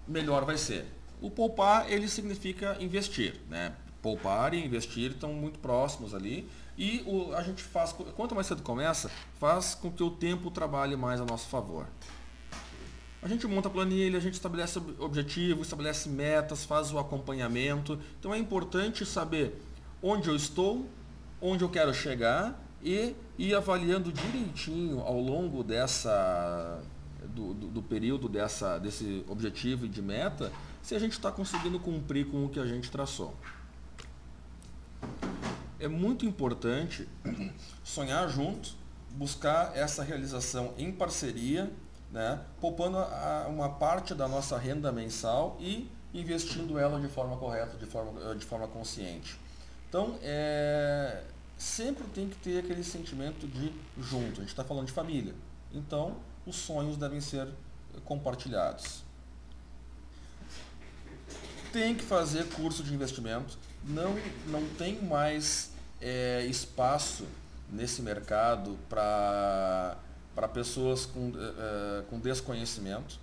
melhor vai ser. O poupar, ele significa investir, né? Poupar e investir estão muito próximos ali. E a gente faz, quanto mais cedo começa, faz com que o tempo trabalhe mais a nosso favor. A gente monta a planilha, a gente estabelece objetivos, estabelece metas, faz o acompanhamento. Então é importante saber onde eu estou, onde eu quero chegar e ir avaliando direitinho ao longo do período desse objetivo e de meta, se a gente está conseguindo cumprir com o que a gente traçou. É muito importante sonhar junto, buscar essa realização em parceria, né, poupando uma parte da nossa renda mensal e investindo ela de forma correta, de forma consciente. Então, sempre tem que ter aquele sentimento de junto. A gente está falando de família. Então, os sonhos devem ser compartilhados. Tem que fazer curso de investimento. Não tem mais espaço nesse mercado para pessoas com desconhecimento.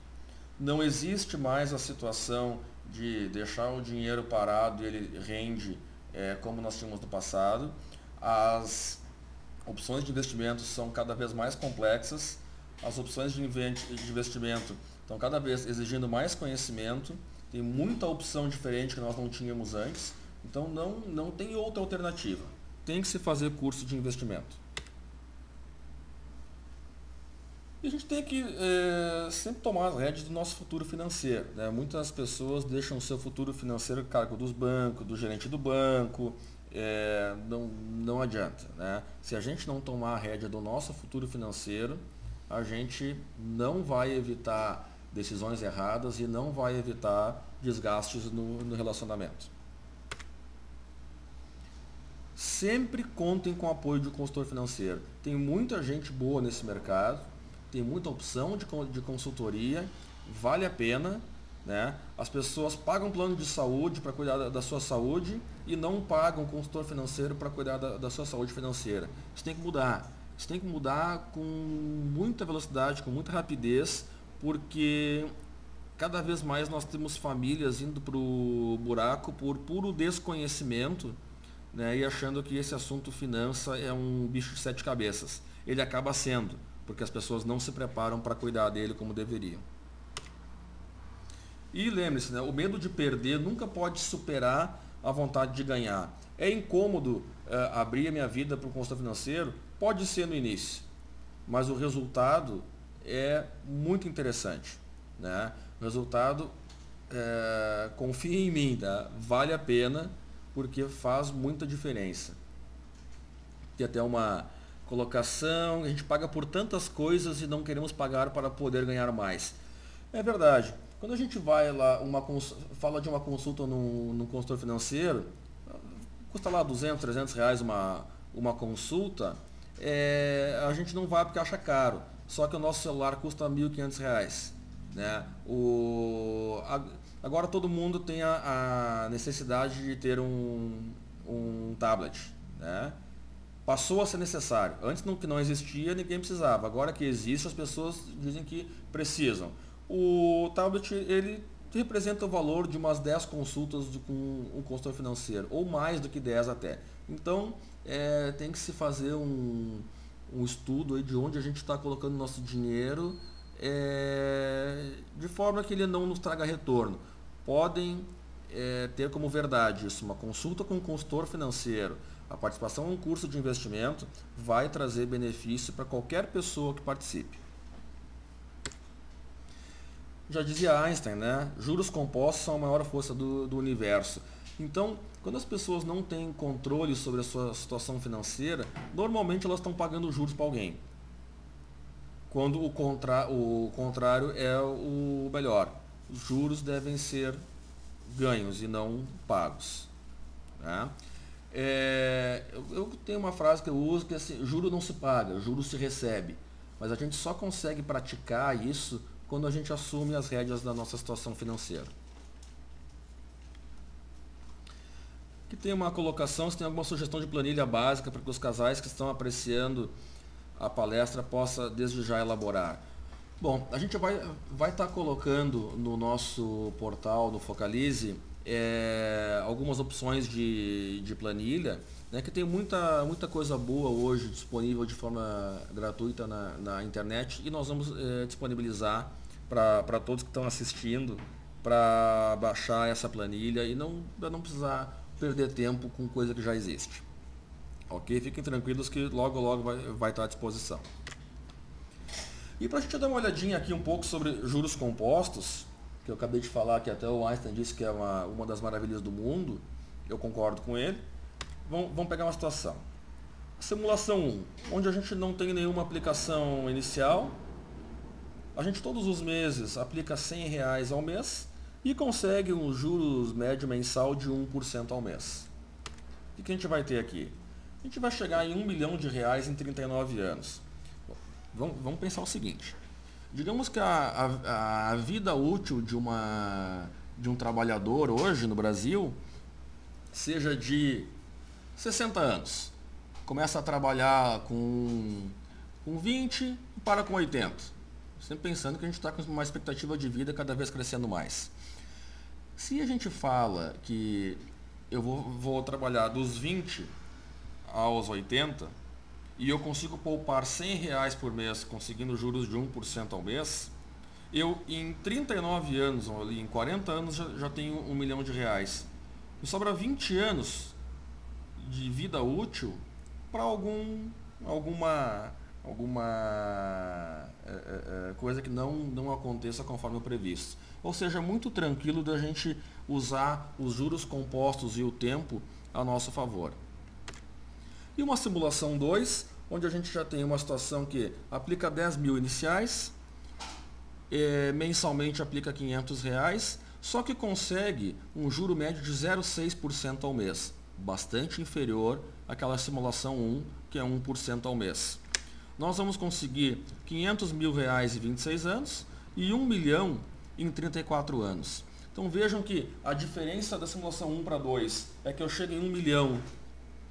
Não existe mais a situação de deixar o dinheiro parado e ele rende como nós tínhamos no passado. As opções de investimento são cada vez mais complexas. As opções de investimento estão cada vez exigindo mais conhecimento. Tem muita opção diferente que nós não tínhamos antes. Então não tem outra alternativa. Tem que se fazer curso de investimento. E a gente tem que sempre tomar as rédeas do nosso futuro financeiro, né? Muitas pessoas deixam o seu futuro financeiro a cargo dos bancos, do gerente do banco. Não adianta, né? Se a gente não tomar a rédea do nosso futuro financeiro, a gente não vai evitar decisões erradas e não vai evitar desgastes no relacionamento. Sempre contem com o apoio de um consultor financeiro. Tem muita gente boa nesse mercado, tem muita opção de consultoria, vale a pena, né? As pessoas pagam plano de saúde para cuidar da sua saúde e não pagam consultor financeiro para cuidar da sua saúde financeira. Isso tem que mudar. Isso tem que mudar com muita velocidade, com muita rapidez, porque cada vez mais nós temos famílias indo para o buraco por puro desconhecimento, né, e achando que esse assunto finança é um bicho de 7 cabeças. Ele acaba sendo, porque as pessoas não se preparam para cuidar dele como deveriam. E lembre-se, né, o medo de perder nunca pode superar a vontade de ganhar. É incômodo abrir a minha vida para um consultor financeiro? Pode ser no início, mas o resultado é muito interessante, né? O resultado, confia em mim, tá? Vale a pena, porque faz muita diferença. Tem até uma colocação, a gente paga por tantas coisas e não queremos pagar para poder ganhar mais. É verdade. Quando a gente vai lá, fala de uma consulta num consultor financeiro, custa lá 200, 300 reais uma consulta, a gente não vai porque acha caro. Só que o nosso celular custa 1.500 reais. Né? Agora todo mundo tem a necessidade de ter um tablet. Né? Passou a ser necessário. Antes que não existia, ninguém precisava. Agora que existe, as pessoas dizem que precisam. O tablet, ele representa o valor de umas 10 consultas com um consultor financeiro, ou mais do que 10 até. Então, tem que se fazer um estudo aí de onde a gente está colocando nosso dinheiro, de forma que ele não nos traga retorno. Podem ter como verdade isso, uma consulta com um consultor financeiro, a participação em um curso de investimento vai trazer benefício para qualquer pessoa que participe. Já dizia Einstein, né? Juros compostos são a maior força do universo. Então, quando as pessoas não têm controle sobre a sua situação financeira, normalmente elas estão pagando juros para alguém. Quando o contrário é o melhor. Os juros devem ser ganhos e não pagos. Né? Eu tenho uma frase que eu uso que é assim: juro não se paga, juro se recebe. Mas a gente só consegue praticar isso quando a gente assume as rédeas da nossa situação financeira. Aqui tem uma colocação, se tem alguma sugestão de planilha básica para que os casais que estão apreciando a palestra possa desde já elaborar. Bom, a gente vai estar colocando no nosso portal, no Focalize, algumas opções de planilha, né, que tem muita coisa boa hoje disponível de forma gratuita na internet, e nós vamos disponibilizar para todos que estão assistindo, para baixar essa planilha e não precisar perder tempo com coisa que já existe. Ok? Fiquem tranquilos que logo vai estar à disposição. E para a gente dar uma olhadinha aqui um pouco sobre juros compostos, que eu acabei de falar que até o Einstein disse que é uma das maravilhas do mundo, eu concordo com ele. Vamos pegar uma situação. Simulação 1, onde a gente não tem nenhuma aplicação inicial, a gente todos os meses aplica R$100 ao mês e consegue um juros médio mensal de 1% ao mês. O que a gente vai ter aqui? A gente vai chegar em R$ 1 milhão em 39 anos. Vamos pensar o seguinte. Digamos que a vida útil de um trabalhador hoje no Brasil seja de 60 anos. Começa a trabalhar com 20 e para com 80. Sempre pensando que a gente está com uma expectativa de vida cada vez crescendo mais. Se a gente fala que eu vou trabalhar dos 20 aos 80 e eu consigo poupar R$ 100 por mês, conseguindo juros de 1% ao mês, eu em 39 anos, ou ali, em 40 anos, já tenho R$ 1 milhão. Me sobra 20 anos de vida útil para alguma coisa que não aconteça conforme o previsto. Ou seja, muito tranquilo da gente usar os juros compostos e o tempo a nosso favor. E uma simulação 2, onde a gente já tem uma situação que aplica 10 mil iniciais, mensalmente aplica R$ 500, só que consegue um juro médio de 0,6% ao mês, bastante inferior àquela simulação 1, que é 1% ao mês. Nós vamos conseguir R$ 500 mil em 26 anos e 1 milhão em 34 anos. Então vejam que a diferença da simulação 1 para 2 é que eu chego em 1 milhão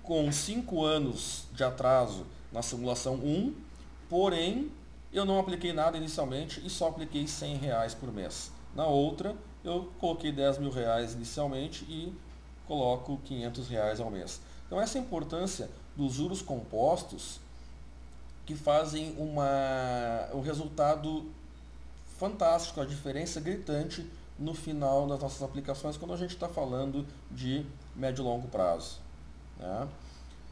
com 5 anos de atraso na simulação 1, porém eu não apliquei nada inicialmente e só apliquei R$ 100 por mês. Na outra, eu coloquei R$ 10 mil inicialmente e coloco R$ 500 ao mês. Então essa é a importância dos juros compostos que fazem um resultado fantástico, a diferença gritante no final das nossas aplicações quando a gente está falando de médio e longo prazo. Né?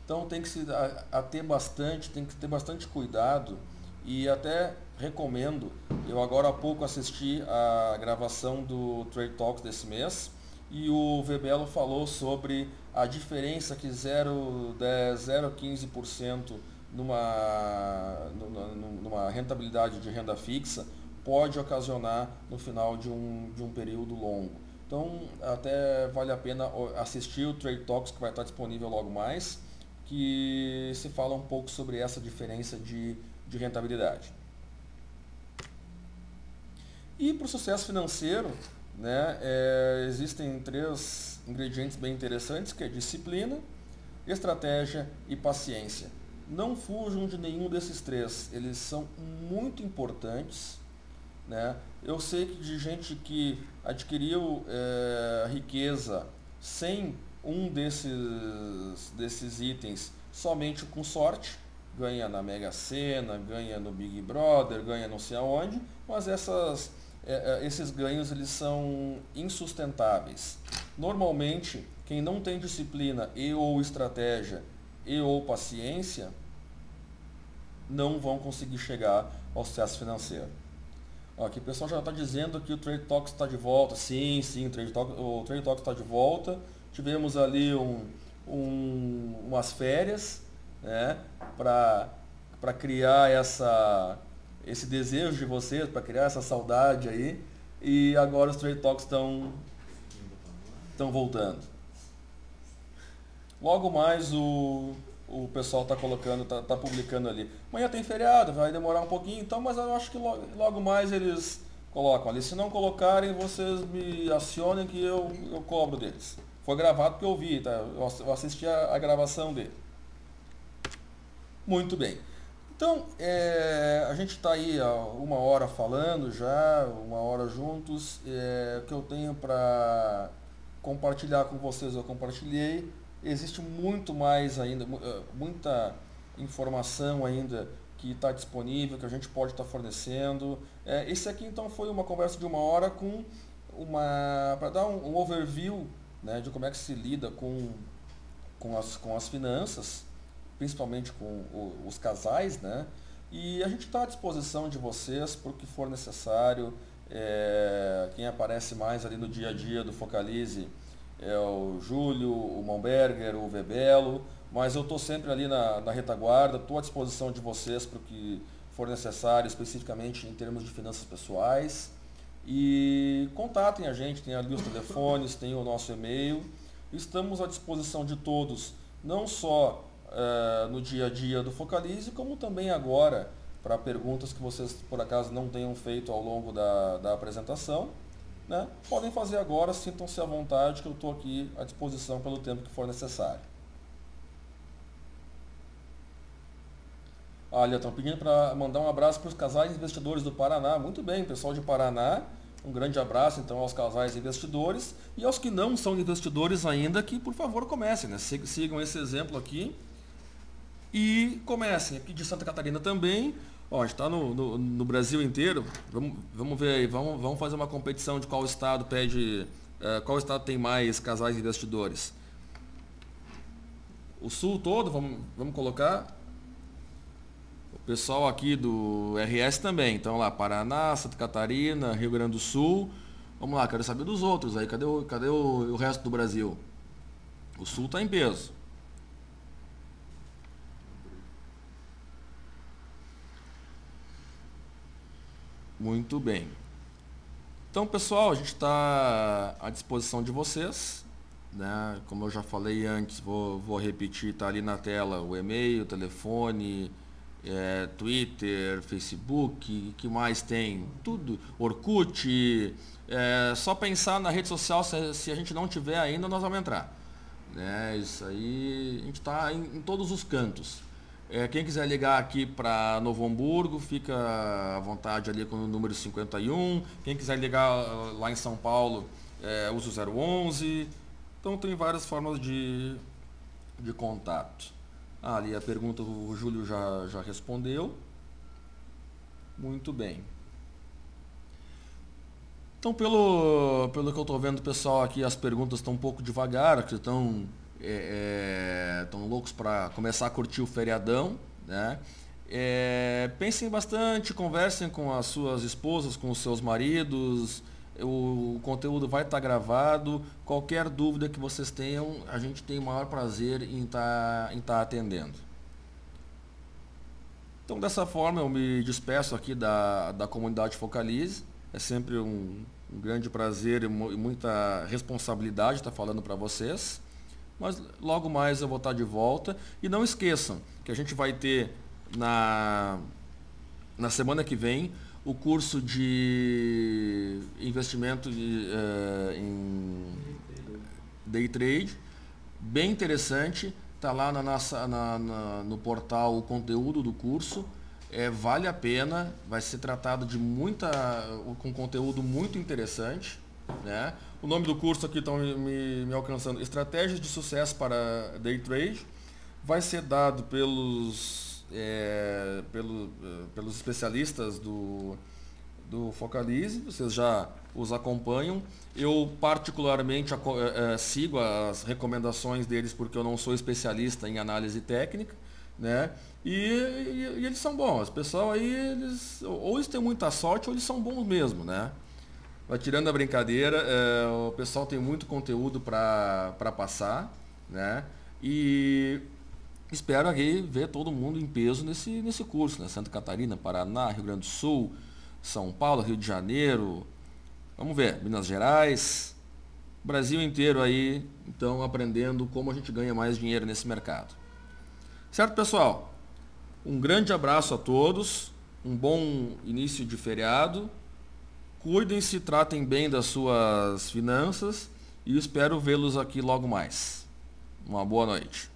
Então tem que se ater bastante, tem que ter bastante cuidado e até recomendo, eu agora há pouco assisti a gravação do Trade Talks desse mês e o Webelo falou sobre a diferença que 0,15% numa rentabilidade de renda fixa pode ocasionar no final de um período longo. Então até vale a pena assistir o Trade Talks que vai estar disponível logo mais, que se fala um pouco sobre essa diferença de rentabilidade. E para o sucesso financeiro, né, existem 3 ingredientes bem interessantes, que é disciplina, estratégia e paciência. Não fujam de nenhum desses 3, eles são muito importantes. Né? Eu sei que de gente que adquiriu riqueza sem um desses itens somente com sorte, ganha na Mega Sena, ganha no Big Brother, ganha não sei aonde, mas esses ganhos eles são insustentáveis. Normalmente, quem não tem disciplina e ou estratégia e ou paciência não vão conseguir chegar ao sucesso financeiro. Aqui o pessoal já está dizendo que o Trade Talks está de volta. Sim, o Trade Talks está de volta. Tivemos ali umas férias, né, para criar esse desejo de vocês, para criar essa saudade aí. E agora os Trade Talks estão voltando. Logo mais o pessoal está colocando, tá publicando ali. Amanhã tem feriado, vai demorar um pouquinho, então, mas eu acho que logo mais eles colocam ali. Se não colocarem, vocês me acionem que eu cobro deles. Foi gravado porque eu vi, tá? Eu assisti a gravação dele. Muito bem. Então, a gente está aí há 1 hora falando já, 1 hora juntos. O que eu tenho para compartilhar com vocês, eu compartilhei. Existe muito mais ainda, muita informação ainda que está disponível, que a gente pode estar fornecendo. Esse aqui então foi uma conversa de 1 hora para dar um overview, né, de como é que se lida com as finanças, principalmente com os casais, né? E a gente está à disposição de vocês para o que for necessário. Quem aparece mais ali no dia a dia do Focalize é o Júlio, o Momberger, o Webelo, mas eu estou sempre ali na retaguarda, estou à disposição de vocês para o que for necessário, especificamente em termos de finanças pessoais. E contatem a gente, tem ali os telefones, tem o nosso e-mail. Estamos à disposição de todos não só no dia a dia do Focalize, como também agora para perguntas que vocês por acaso não tenham feito ao longo da apresentação, né? Podem fazer agora, sintam-se à vontade que eu estou aqui à disposição pelo tempo que for necessário. Olha, estão pedindo para mandar um abraço para os casais investidores do Paraná. Muito bem, pessoal de Paraná, um grande abraço então aos casais investidores e aos que não são investidores ainda, que por favor comecem, né? Sigam esse exemplo aqui e comecem. Aqui de Santa Catarina também, ó, a gente está no Brasil inteiro, vamos ver aí, vamos fazer uma competição de qual estado qual estado tem mais casais investidores. O sul todo, vamos colocar. O pessoal aqui do RS também, então lá, Paraná, Santa Catarina, Rio Grande do Sul. Vamos lá, quero saber dos outros aí, cadê o resto do Brasil? O sul está em peso. Muito bem. Então, pessoal, a gente está à disposição de vocês, né? Como eu já falei antes, vou repetir, está ali na tela o e-mail, o telefone, Twitter, Facebook, que mais tem? Tudo. Orkut. Só pensar na rede social, se a gente não tiver ainda, nós vamos entrar. Né? Isso aí, a gente está em todos os cantos. Quem quiser ligar aqui para Novo Hamburgo, fica à vontade ali com o número 51. Quem quiser ligar lá em São Paulo, usa o 011. Então tem várias formas de contato. Ali a pergunta o Júlio já respondeu. Muito bem. Então pelo que eu estou vendo, pessoal, aqui as perguntas estão um pouco devagar, que estão loucos para começar a curtir o feriadão, né? Pensem bastante, conversem com as suas esposas, com os seus maridos. O conteúdo vai estar gravado. Qualquer dúvida que vocês tenham, a gente tem o maior prazer em estar atendendo. Então, dessa forma, eu me despeço aqui da comunidade Focalize. É sempre um grande prazer e muita responsabilidade estar falando para vocês. Mas logo mais eu vou estar de volta. E não esqueçam que a gente vai ter na semana que vem o curso de investimento em day trade, bem interessante, está lá no portal o conteúdo do curso, vale a pena, vai ser tratado com conteúdo muito interessante, né? O nome do curso aqui estão me alcançando, Estratégias de Sucesso para Day Trade, vai ser dado pelos especialistas do Focalize, vocês já os acompanham. Eu particularmente sigo as recomendações deles porque eu não sou especialista em análise técnica, né? E eles são bons. O pessoal aí, ou eles têm muita sorte ou eles são bons mesmo, né? Mas, tirando a brincadeira, o pessoal tem muito conteúdo para passar, né? E espero aí ver todo mundo em peso nesse curso, né? Santa Catarina, Paraná, Rio Grande do Sul, São Paulo, Rio de Janeiro, vamos ver, Minas Gerais, Brasil inteiro aí, então aprendendo como a gente ganha mais dinheiro nesse mercado. Certo, pessoal? Um grande abraço a todos, um bom início de feriado, cuidem-se, tratem bem das suas finanças e espero vê-los aqui logo mais. Uma boa noite.